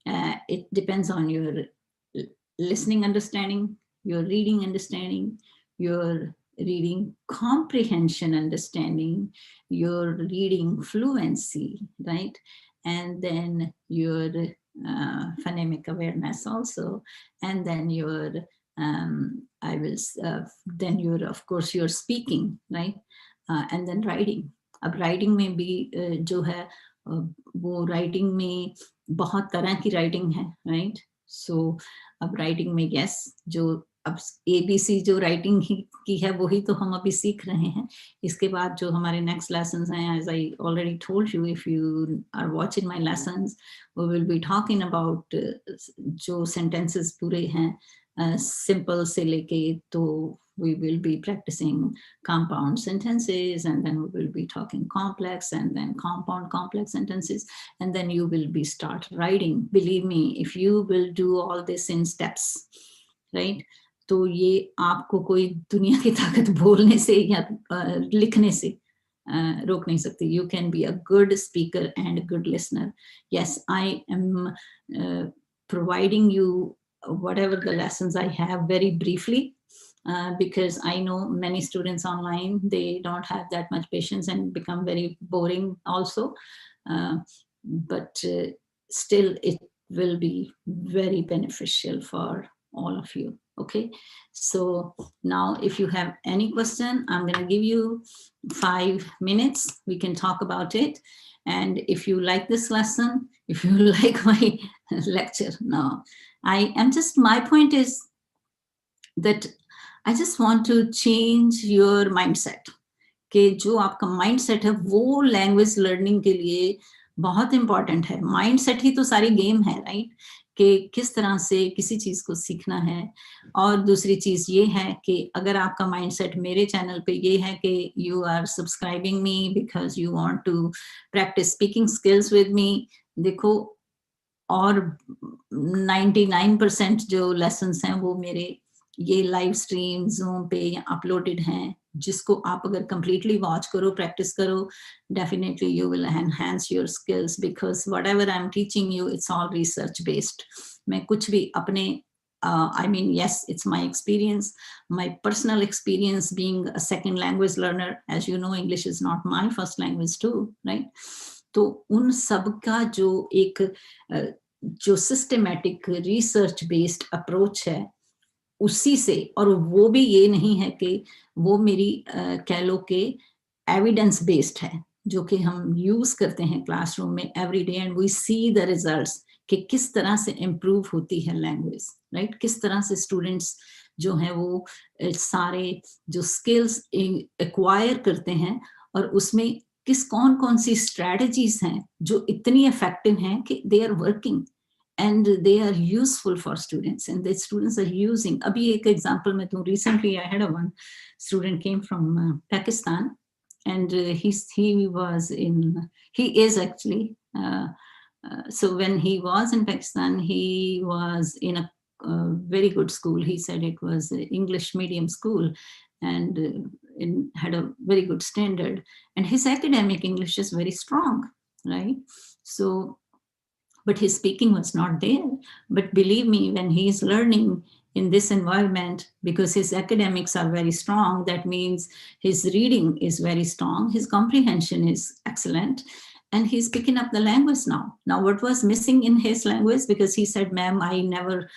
it depends on your listening understanding, your reading understanding, your reading comprehension understanding, your reading fluency, right? And then your phonemic awareness also, and then your then your, of course, your speaking, right? And then writing. अब writing में भी जो है वो writing में बहुत तरह की राइटिंग है, राइट? सो अब राइटिंग में यस, जो अब ABC जो राइटिंग की है वही तो हम अभी सीख रहे हैं। इसके बाद जो हमारे नेक्स्ट लेसन्स हैं, as I already told you, if you are watching my lessons, we will be talking about जो सेंटेंसेस पूरे हैं सिंपल से लेके, तो we will be practicing compound sentences, and then we will be talking complex and then compound complex sentences, and then you will be start writing. Believe me, if you will do all this in steps, right? तो ये आपको कोई दुनिया की ताकत बोलने से या लिखने से रोक नहीं सकती. You can be a good speaker and a good listener. Yes, I am providing you whatever the lessons I have very briefly. because I know many students online, they don't have that much patience and become very boring also. But still, it will be very beneficial for all of you. Okay, so now if you have any question, I'm going to give you 5 minutes. We can talk about it. And if you like this lesson, if you like my lecture, no, my point is that I just want to change your mindset. कि जो आपका mindset है वो language learning के लिए बहुत important है. Mindset ही तो सारी गेम है, राइट? कि किस तरह से किसी चीज को सीखना है. और दूसरी चीज ये है कि अगर आपका माइंडसेट मेरे चैनल पे ये है कि you are subscribing me because you want to practise speaking skills with me, देखो और 99% जो लेसन्स हैं वो मेरे ये लाइव स्ट्रीम जूम पे या अपलोडेड हैं, जिसको आप अगर कंप्लीटली वॉच करो, प्रैक्टिस करो, definitely you will enhance your skills because what ever I am teaching you it's all research based. मैं कुछ भी अपने I mean, yes, it's my experience, my personal experience being a second language learner. As you know, English is not my first language too, right? तो उन सब का जो एक जो सिस्टमैटिक रिसर्च बेस्ड अप्रोच है उसी से, और वो भी ये नहीं है कि वो मेरी कह लो कि एविडेंस बेस्ड है जो कि हम यूज करते हैं क्लासरूम में every day and we see the results कि किस तरह से इम्प्रूव होती है लैंग्वेज, राइट? किस तरह से स्टूडेंट्स जो हैं वो सारे जो स्किल्स एक्वायर करते हैं और उसमें कौन कौन सी स्ट्रेटजीज हैं जो इतनी इफेक्टिव हैं कि they are working and they are useful for students and the students are using. Abhi ek example mein tu, recently I had one student came from Pakistan and he is actually so when he was in Pakistan he was in a very good school. He said it was an English medium school and had a very good standard and his academic English is very strong, right? So but his speaking was not there. But believe me, when he is learning in this environment, because his academics are very strong, that means his reading is very strong, his comprehension is excellent, and he's picking up the language now. Now, what was missing in his language? Because he said, ma'am, I never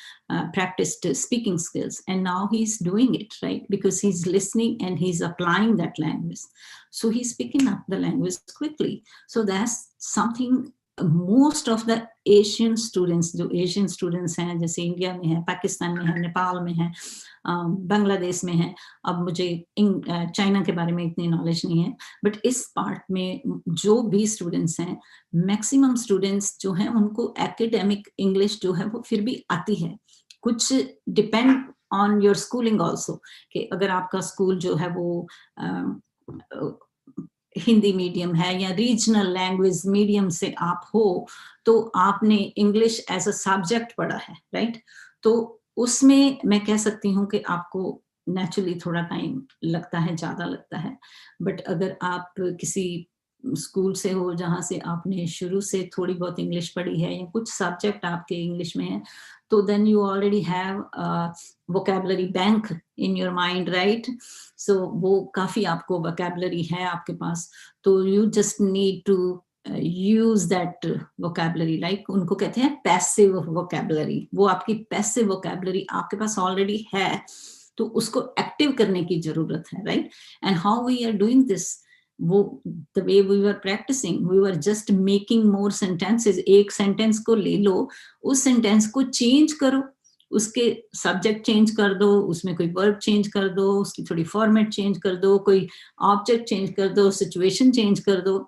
practiced speaking skills. And now he's doing it, right? Because he's listening and he's applying that language. So he's picking up the language quickly. So that's something most of the Asian students, जो Asian students हैं, जैसे India में है, पाकिस्तान में है, नेपाल में है, बांग्लादेश में है, अब मुझे चाइना के बारे में इतनी नॉलेज नहीं है, बट इस पार्ट में जो भी स्टूडेंट्स हैं, मैक्सिमम स्टूडेंट्स जो हैं उनको एकेडमिक इंग्लिश जो है वो फिर भी आती है. कुछ depend on your schooling also, कि अगर आपका स्कूल जो है वो हिंदी मीडियम है या रीजनल लैंग्वेज मीडियम से आप हो तो आपने इंग्लिश एज अ सब्जेक्ट पढ़ा है, राइट? तो उसमें मैं कह सकती हूँ कि आपको नेचुरली थोड़ा टाइम लगता है, ज़्यादा लगता है. बट अगर आप किसी स्कूल से हो जहाँ से आपने शुरू से थोड़ी बहुत इंग्लिश पढ़ी है या कुछ सब्जेक्ट आपके इंग्लिश में है, तो then you already have vocabulary bank in your mind, right? So वो काफ़ी आपको वोकैबुलरी है आपके पास, तो you just need to use that vocabulary. Like उनको कहते हैं पैसिव वोकैबुलरी, वो आपकी पैसिव वोकैबुलरी आपके पास ऑलरेडी है, तो उसको एक्टिव करने की जरूरत है, right? And how we are doing this, वो the way we were practicing, we were just making more sentences. एक सेंटेंस को ले लो, उस सेंटेंस को चेंज करो, उसके सब्जेक्ट चेंज कर दो, उसमें कोई वर्ब चेंज कर दो, उसकी थोड़ी फॉर्मेट चेंज कर दो, कोई ऑब्जेक्ट चेंज कर दो, सिचुएशन चेंज कर दो.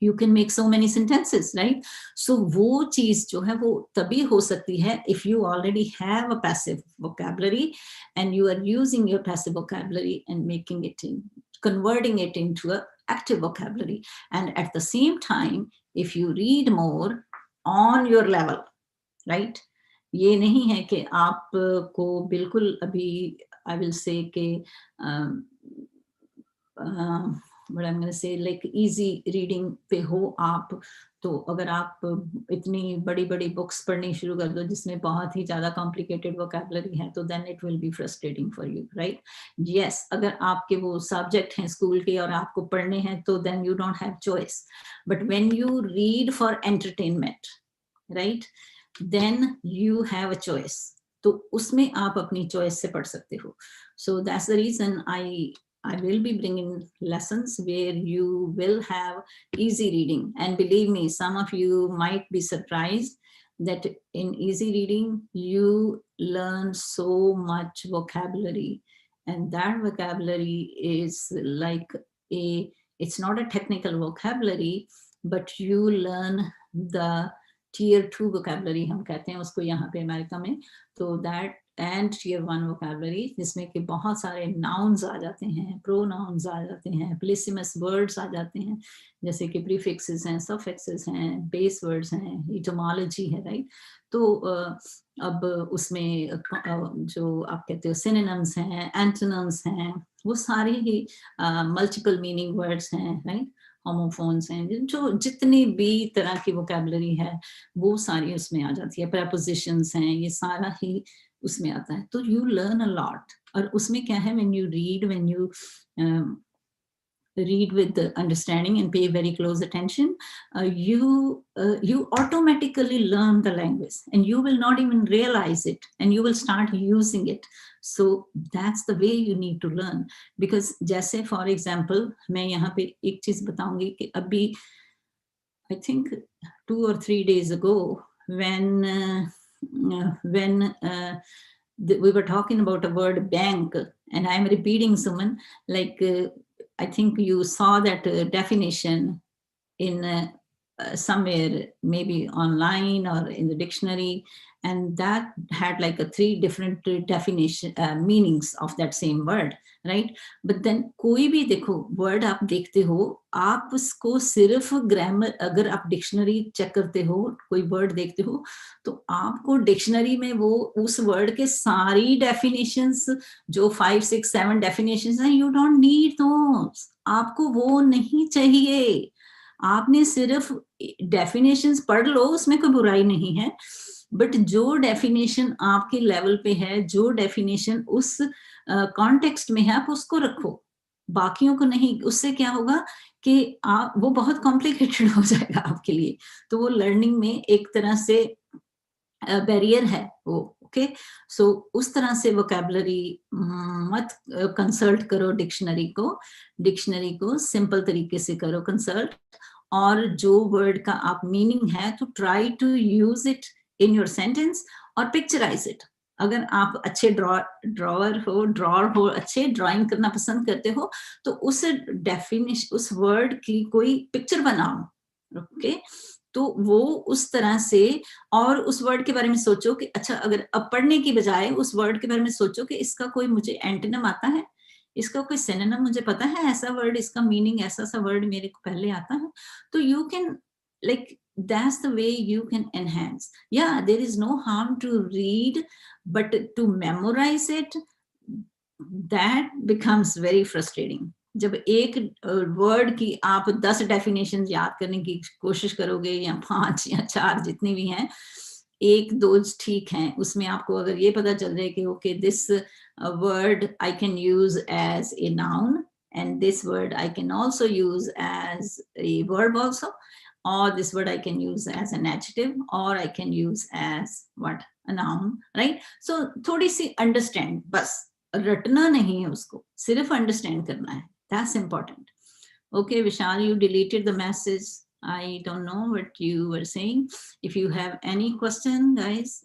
You can make so many sentences, right? So वो चीज जो है वो तभी हो सकती है if you already have a passive vocabulary and you are using your passive vocabulary and making it converting it into an active vocabulary. And at the same time, if you read more on your level, right? ये नहीं है कि आपको बिल्कुल अभी I will say कि what I'm going to say, like easy reading पे हो आप, तो अगर आप इतनी बड़ी बड़ी बुक्स पढ़नी शुरू कर दो जिसमें बहुत ही ज़्यादा कॉम्प्लिकेटेड वोकैबुलरी है, तो then it will be frustrating for you, right? Yes, अगर आपके वो सब्जेक्ट हैं स्कूल के और आपको पढ़ने हैं, तो then you don't have choice. But when you read for entertainment, right, then you have a choice. तो उसमें आप अपनी चॉइस से पढ़ सकते हो. So that's the reason I will be bringing lessons where you will have easy reading. And believe me, some of you might be surprised that in easy reading, you learn so much vocabulary. And that vocabulary is like it's not a technical vocabulary, but you learn the tier 2 vocabulary, हम कहते हैं उसको यहाँ पे America में. तो that and tier 1 vocabulary, जिसमें कि बहुत सारे nouns आ जाते हैं, pronouns आ जाते हैं, polysemous words आ जाते हैं, जैसे कि prefixes हैं, suffixes हैं, base words हैं, etymology है, right? तो अब उसमें जो आप कहते हो synonyms हैं, antonyms हैं, वो सारे ही multiple meaning words हैं, right? homophones हैं, जो जितनी भी तरह की vocabulary है वो सारी उसमें आ जाती है. prepositions हैं, ये सारा ही उसमें आता है. तो you learn a lot. और उसमें क्या है, when you read with the understanding and pay very close attention, you automatically learn the language and you will not even realize it and you will start using it. So that's the way you need to learn. Because जैसे for example, मैं यहाँ पे एक चीज बताऊंगी कि अभी I think 2 or 3 days ago, when we were talking about a word bank, and I'm repeating someone, like I think you saw that definition in somewhere, maybe online or in the dictionary, and that had like a 3 different definition meanings of that same word, right? But then कोई भी देखो word आप देखते हो, आप उसको सिर्फ grammar, अगर आप डिक्शनरी चेक करते हो, कोई वर्ड देखते हो, तो आपको डिक्शनरी में वो उस वर्ड के सारी डेफिनेशंस जो 5, 6, 7 डेफिनेशंस हैं, यू डोंट नीड दोस. आपको वो नहीं चाहिए. आपने सिर्फ डेफिनेशंस पढ़ लो, उसमें कोई बुराई नहीं है, बट जो डेफिनेशन आपके लेवल पे है, जो डेफिनेशन उस कॉन्टेक्स्ट में है, आप उसको रखो, बाकियों को नहीं. उससे क्या होगा कि आप वो बहुत कॉम्प्लिकेटेड हो जाएगा आपके लिए. तो वो लर्निंग में एक तरह से बैरियर है वो. ओके, सो उस तरह से वोकैबुलरी मत कंसल्ट करो डिक्शनरी को सिंपल तरीके से करो कंसल्ट. और जो वर्ड का आप मीनिंग है, तो try to use it in your sentence और पिक्चराइज इट. अगर आप अच्छे ड्रॉअर हो, अच्छे ड्राइंग करना पसंद करते हो, तो उस डेफिनेशन, उस वर्ड की कोई पिक्चर बनाओ. ओके, तो वो उस तरह से, और उस वर्ड के बारे में सोचो कि अच्छा, अगर अब पढ़ने की बजाय उस वर्ड के बारे में सोचो कि इसका कोई मुझे एंटोनिम आता है, इसका कोई सिनोनिम मुझे पता है, ऐसा वर्ड, इसका मीनिंग ऐसा सा वर्ड मेरे को पहले आता है. तो you can, like, that's the way you can enhance. Yeah, there is no harm to read, but to memorize it, that becomes very frustrating. जब एक वर्ड की आप 10 डेफिनेशन याद करने की कोशिश करोगे, या 5 या 4 जितनी भी हैं, 1-2 ठीक हैं, उसमें आपको अगर ये पता चल जाए कि okay, this word I can use as a noun, and this word I can also use as a verb also, or this word I can use as an adjective, or I can use as what, a noun, right? So थोड़ी सी understand, बस रटना नहीं है उसको, सिर्फ understand करना है. That's important. Okay, Vishal, you deleted the message. I don't know what you were saying. If you have any question, guys,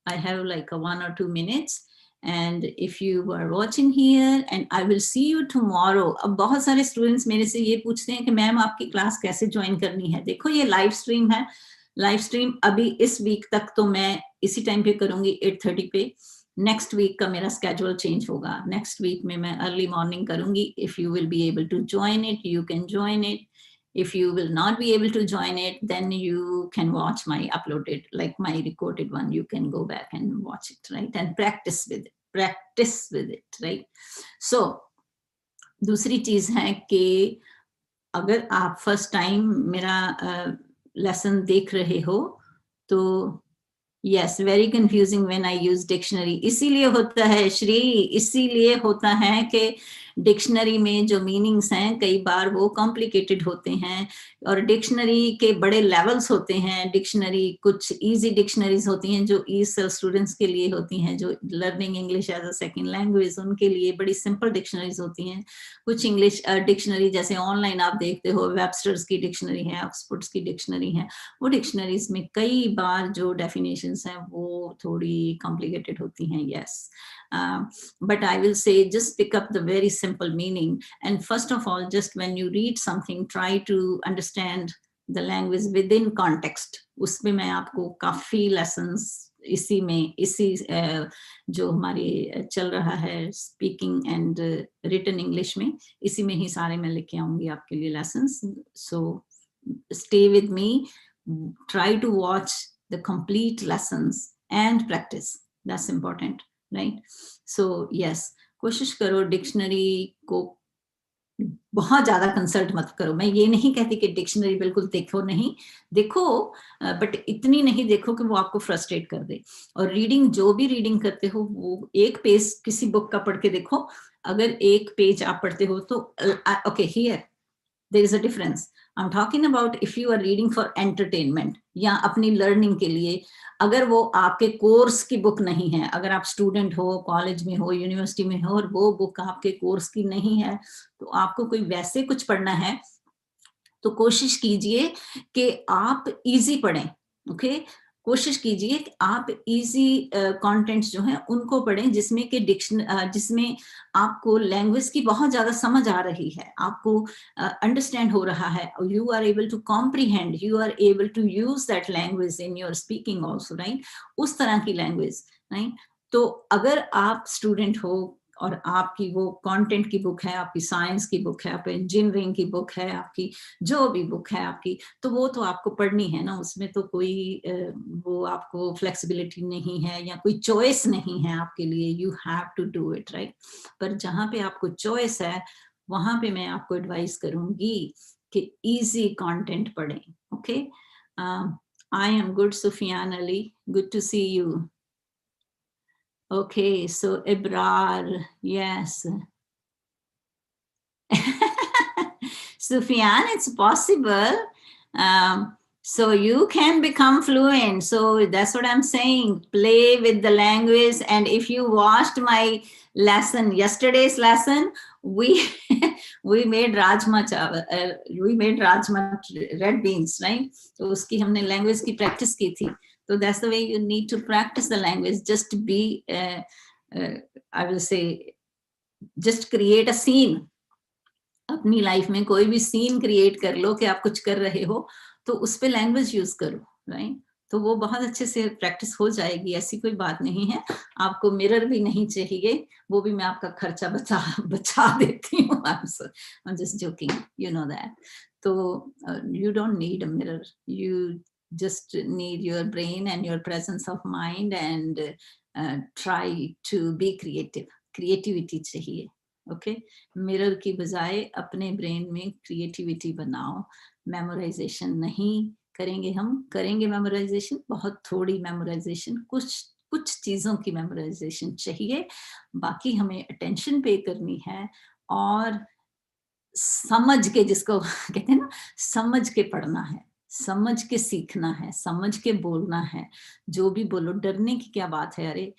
I have like 1 or 2 minutes. And if you are watching here, and I will see you tomorrow. अब बहुत सारे students मेरे से ये पूछते हैं कि ma'am आपकी क्लास कैसे ज्वाइन करनी है. देखो, ये लाइव स्ट्रीम है. लाइव स्ट्रीम अभी इस वीक तक तो मैं इसी टाइम पे करूंगी, 8:30 पे. नेक्स्ट वीक का मेरा स्केड्यूल चेंज होगा. नेक्स्ट वीक में मैं अर्ली मॉर्निंग करूंगी. If you will be able to join it, you can join it. If you will not be able to join it, then you can watch my uploaded, like my recorded one. You can go back and watch it, right? And practice with it, right? So दूसरी चीज है कि अगर आप first time मेरा lesson देख रहे हो तो yes, very confusing when I use dictionary. इसीलिए होता है श्री, इसीलिए होता है कि डिक्शनरी में जो मीनिंग्स हैं कई बार वो कॉम्प्लिकेटेड होते हैं, और डिक्शनरी के बड़े लेवल्स होते हैं। डिक्शनरी कुछ इजी डिक्शनरीज होती हैं जो ESL स्टूडेंट्स के लिए होती हैं, जो learning English as a second language, उनके लिए बड़ी सिंपल डिक्शनरीज होती हैं। कुछ इंग्लिश डिक्शनरी जैसे ऑनलाइन आप देखते हो, वेबस्टर्स की डिक्शनरी है, ऑक्सफोर्ड्स की डिक्शनरी है, वो डिक्शनरीज में कई बार जो डेफिनेशंस हैं वो थोड़ी कॉम्प्लिकेटेड होती हैं। Yes, but I will say just pick up the very simple meaning, and first of all, just when you read something, try to understand the language within context. उसमें मैं आपको काफी lessons इसी में, इसी जो हमारी चल रहा है स्पीकिंग एंड रिटन इंग्लिश में, इसी में ही सारे मैं लेके आऊंगी आपके लिए lessons. So stay with me, try to watch the complete lessons and practice. That's important, right? So yes, कोशिश करो डिक्शनरी को बहुत ज्यादा कंसल्ट मत करो। मैं ये नहीं कहती कि डिक्शनरी बिल्कुल देखो नहीं, देखो, बट इतनी नहीं देखो कि वो आपको फ्रस्ट्रेट कर दे। और रीडिंग, जो भी रीडिंग करते हो, वो एक पेज किसी बुक का पढ़ के देखो। अगर एक पेज आप पढ़ते हो तो okay, here there is a difference. I'm talking about if you are reading for entertainment या अपनी लर्निंग के लिए, अगर वो आपके कोर्स की बुक नहीं है, अगर आप स्टूडेंट हो, कॉलेज में हो, यूनिवर्सिटी में हो, और वो बुक आपके कोर्स की नहीं है, तो आपको कोई वैसे कुछ पढ़ना है, तो कोशिश कीजिए कि आप इजी पढ़ें। ओके, कोशिश कीजिए कि आप इजी कंटेंट्स जो हैं उनको पढ़ें, जिसमें कि जिसमें आपको लैंग्वेज की बहुत ज्यादा समझ आ रही है, आपको अंडरस्टैंड हो रहा है, you are able to comprehend, you are able to use that language in your speaking also, right? उस तरह की लैंग्वेज, राइट? तो अगर आप स्टूडेंट हो और आपकी वो कंटेंट की बुक है, आपकी साइंस की बुक है, आपकी इंजीनियरिंग की बुक है, आपकी जो भी बुक है आपकी, तो वो तो आपको पढ़नी है ना, उसमें तो कोई वो आपको फ्लेक्सिबिलिटी नहीं है या कोई चॉइस नहीं है आपके लिए, you have to do it, right? पर जहाँ पे आपको चॉइस है, वहां पे मैं आपको एडवाइस करूंगी कि इजी कंटेंट पढ़ें। Okay, I am good, Sufiyan Ali, good to see you. Okay, so Ibrar, yes. Sufyan, it's possible. So you can become fluent. So that's what I'm saying. Play with the language. And if you watched my lesson, yesterday's lesson, we we made rajma chawal, we made rajma red beans, right? So uski humne language की practice की थी. So that's the way you need to practice the language. Just be, I will say, just create a scene. अपनी life में कोई भी scene create कर लो कि आप कुछ कर रहे हो, तो उस पे लैंग्वेज यूज करो, राइट? तो वो बहुत अच्छे से प्रैक्टिस हो जाएगी, ऐसी कोई बात नहीं है। आपको मिरर भी नहीं चाहिए, वो भी मैं आपका खर्चा बचा देती हूँ। I'm just joking, you know that. तो you don't need a mirror, you just need your brain and your presence of mind and try to be creative. Creativity चाहिए, ओके? मिरर की बजाय अपने ब्रेन में क्रिएटिविटी बनाओ। Memorisation नहीं करेंगे, हम करेंगे मेमोराइजेशन, बहुत थोड़ी मेमोराइजेशन, कुछ चीजों की मेमोराइजेशन चाहिए, बाकी हमें अटेंशन पे करनी है और समझ के, जिसको कहते हैं ना, समझ के पढ़ना है, समझ के सीखना है, समझ के बोलना है। जो भी बोलो, डरने की क्या बात है? अरे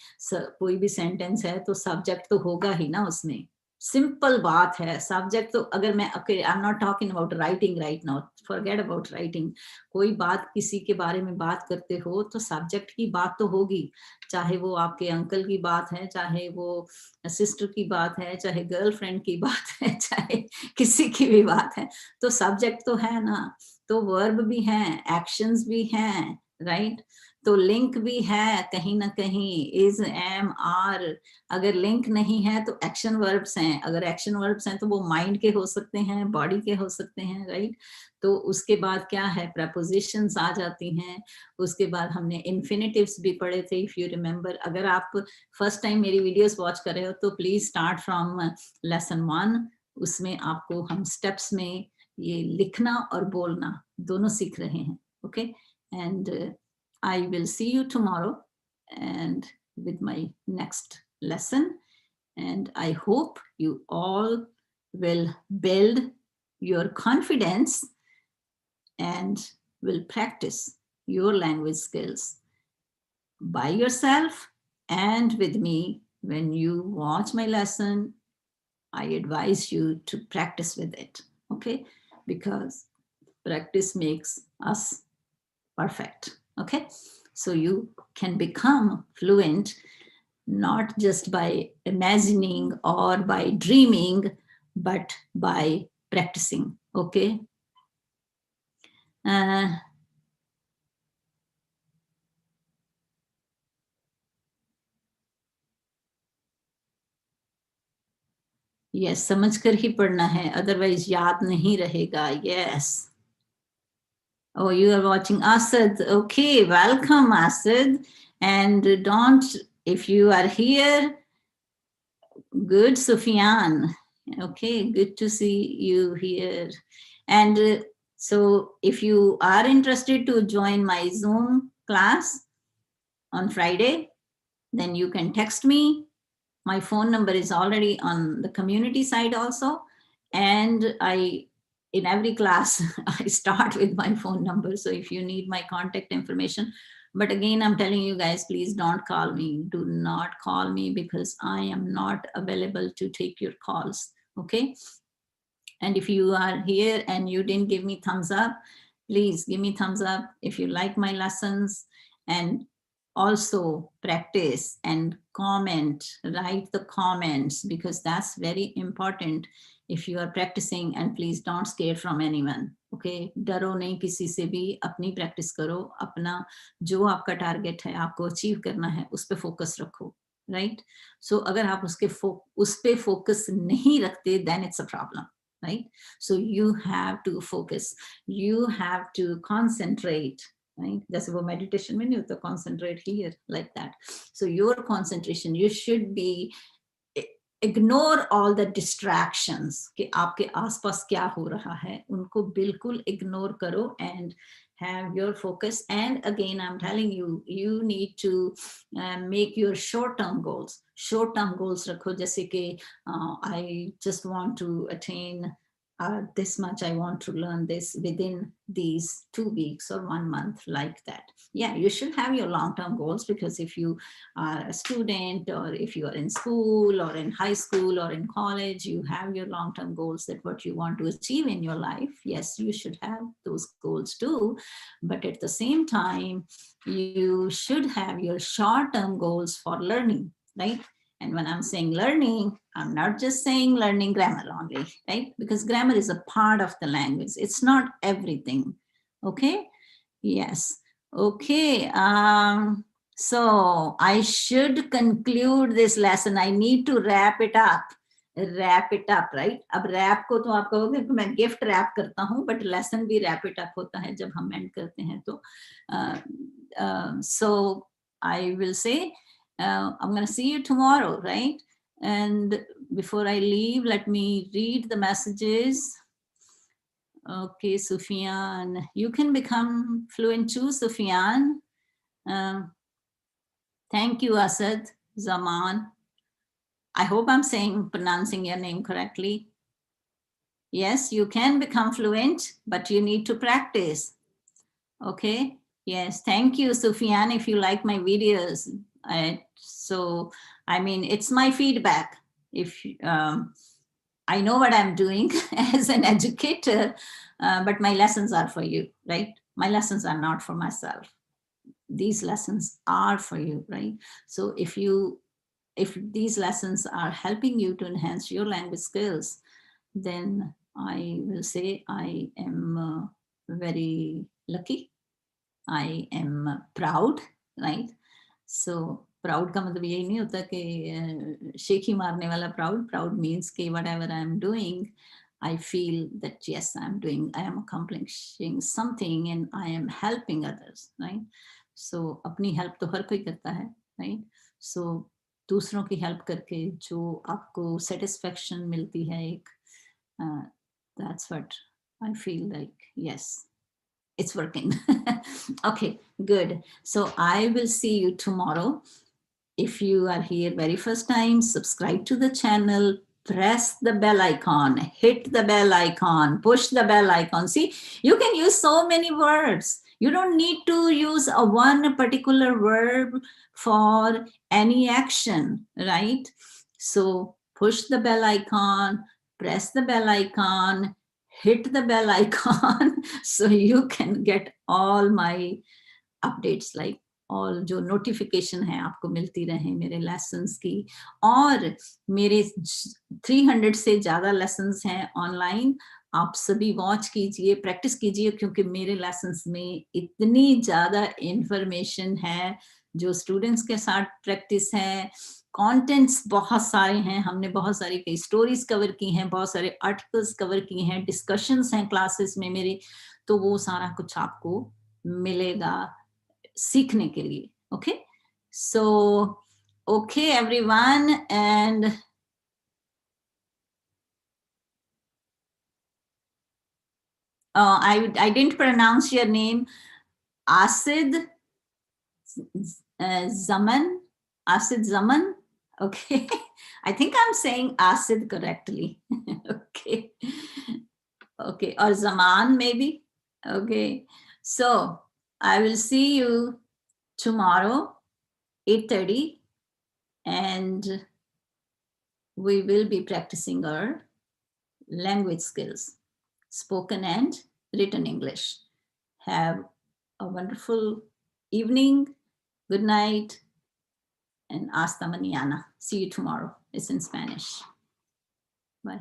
कोई भी सेंटेंस है तो सब्जेक्ट तो होगा ही ना उसमें, सिंपल बात है। सब्जेक्ट तो, अगर मैं, okay, I am not talking about writing right now, forget about writing. कोई बात किसी के बारे में बात करते हो तो सब्जेक्ट की बात तो होगी, चाहे वो आपके अंकल की बात है, चाहे वो सिस्टर की बात है, चाहे गर्लफ्रेंड की बात है, चाहे किसी की भी बात है, तो सब्जेक्ट तो है ना, तो वर्ब भी है, एक्शंस भी हैं, राइट? तो लिंक भी है कहीं ना कहीं, इज, एम, आर। अगर लिंक नहीं है तो एक्शन वर्ब्स हैं, अगर एक्शन वर्ब्स हैं तो वो माइंड के हो सकते हैं, बॉडी के हो सकते हैं, राइट? तो उसके बाद क्या है, प्रेपोजिशंस आ जाती हैं। उसके बाद हमने इन्फिनेटिव्स भी पढ़े थे, इफ यू रिमेम्बर। अगर आप फर्स्ट टाइम मेरी वीडियोस वॉच कर रहे हो तो प्लीज स्टार्ट फ्रॉम लेसन 1, उसमें आपको हम स्टेप्स में ये लिखना और बोलना दोनों सीख रहे हैं. Okay, and I will see you tomorrow and with my next lesson, and I hope you all will build your confidence and will practice your language skills by yourself and with me. When you watch my lesson, I advise you to practice with it, okay? Because practice makes us perfect, okay? So you can become fluent not just by imagining or by dreaming, but by practicing, okay? Yes, समझकर ही पढ़ना है, otherwise याद नहीं रहेगा. Yes. Oh, you are watching Asad. Okay, welcome, Asad. And don't, if you are here, good, Sufyan. Okay, good to see you here. And so if you are interested to join my Zoom class on Friday, then you can text me. My phone number is already on the community side also. And in every class, I start with my phone number. So if you need my contact information, but again, I'm telling you guys, please don't call me. Do not call me because I am not available to take your calls. Okay. And if you are here and you didn't give me thumbs up, please give me thumbs up if you like my lessons, and also practice and comment, write the comments, because that's very important if you are practicing. And please don't scare from anyone. Okay, डरो नहीं किसी से भी, अपनी practice करो, अपना जो आपका टारगेट है आपको अचीव करना है उस पे फोकस रखो. राइट, सो अगर आप उस पे फोकस नहीं रखते, then it's a problem. Right, so you have to focus, you have to concentrate. Right, जैसे वो meditation में नहीं होता, concentrate here, like that. So your concentration, you should be, ignore all the distractions कि आपके आसपास क्या हो रहा है, उनको बिल्कुल ignore करो and have your focus. And again, I'm telling you, you need to make your short-term goals. Short-term goals रखो, जैसे कि I just want to attain this much, I want to learn this within these 2 weeks or 1 month, like that. Yeah, you should have your long-term goals, because if you are a student, or if you are in school or in high school or in college, you have your long-term goals, that what you want to achieve in your life. Yes, you should have those goals too. But at the same time, you should have your short-term goals for learning, right? And when I'm saying learning, I'm not just saying learning grammar only, right? Because grammar is a part of the language. It's not everything. Okay? Yes. Okay. So I should conclude this lesson. I need to wrap it up. Wrap it up, right? अब rap को तो आप कहोगे कि मैं gift wrap करता हूँ, but lesson भी wrap it up होता है जब हम end करते हैं तो. So I will say, I'm going to see you tomorrow, right? And before I leave, let me read the messages. Okay, Sufyan, you can become fluent too, Sufyan. Thank you, Asad, Zaman. I hope I'm pronouncing your name correctly. Yes, you can become fluent, but you need to practice. Okay. Yes, thank you, Sufyan, if you like my videos. So, I mean, it's my feedback. If I know what I'm doing as an educator, but my lessons are for you, right? My lessons are not for myself. These lessons are for you, right? So if these lessons are helping you to enhance your language skills, then I will say I am very lucky. I am proud, right? So proud का मतलब यही नहीं होता कि शेखी मारने वाला proud. Proud means कि whatever I am doing, I feel that yes, I am accomplishing something and I am helping others, right? So अपनी help तो हर कोई करता है, right? So दूसरों की help करके जो आपको satisfaction मिलती है एक, that's what I feel like, yes, it's working. Okay, good. So I will see you tomorrow. If you are here very first time, subscribe to the channel, press the bell icon, hit the bell icon, push the bell icon. See, you can use so many verbs. You don't need to use a one particular verb for any action, right? So push the bell icon, press the bell icon, hit the bell icon so you can get all my updates like और जो notification है आपको मिलती रहे मेरे lessons की और मेरे 300 से ज़्यादा लेसन्स हैं ऑनलाइन आप सभी वॉच कीजिए प्रैक्टिस कीजिए क्योंकि मेरे लेसन्स में इतनी ज़्यादा इंफॉर्मेशन है जो स्टूडेंट्स के साथ प्रैक्टिस है कंटेंट्स बहुत सारे हैं हमने बहुत सारी कई स्टोरीज कवर की हैं बहुत सारे आर्टिकल्स कवर किए हैं डिस्कशंस हैं क्लासेस में मेरी तो वो सारा कुछ आपको मिलेगा सीखने के लिए okay so okay everyone and I didn't pronounce your name Asid Zaman okay I think I'm saying Asid correctly okay okay or Zaman maybe okay so I will see you tomorrow 8:30 and we will be practicing our language skills spoken and written English. Have a wonderful evening, good night, and hasta mañana. See you tomorrow. It's in Spanish. Bye.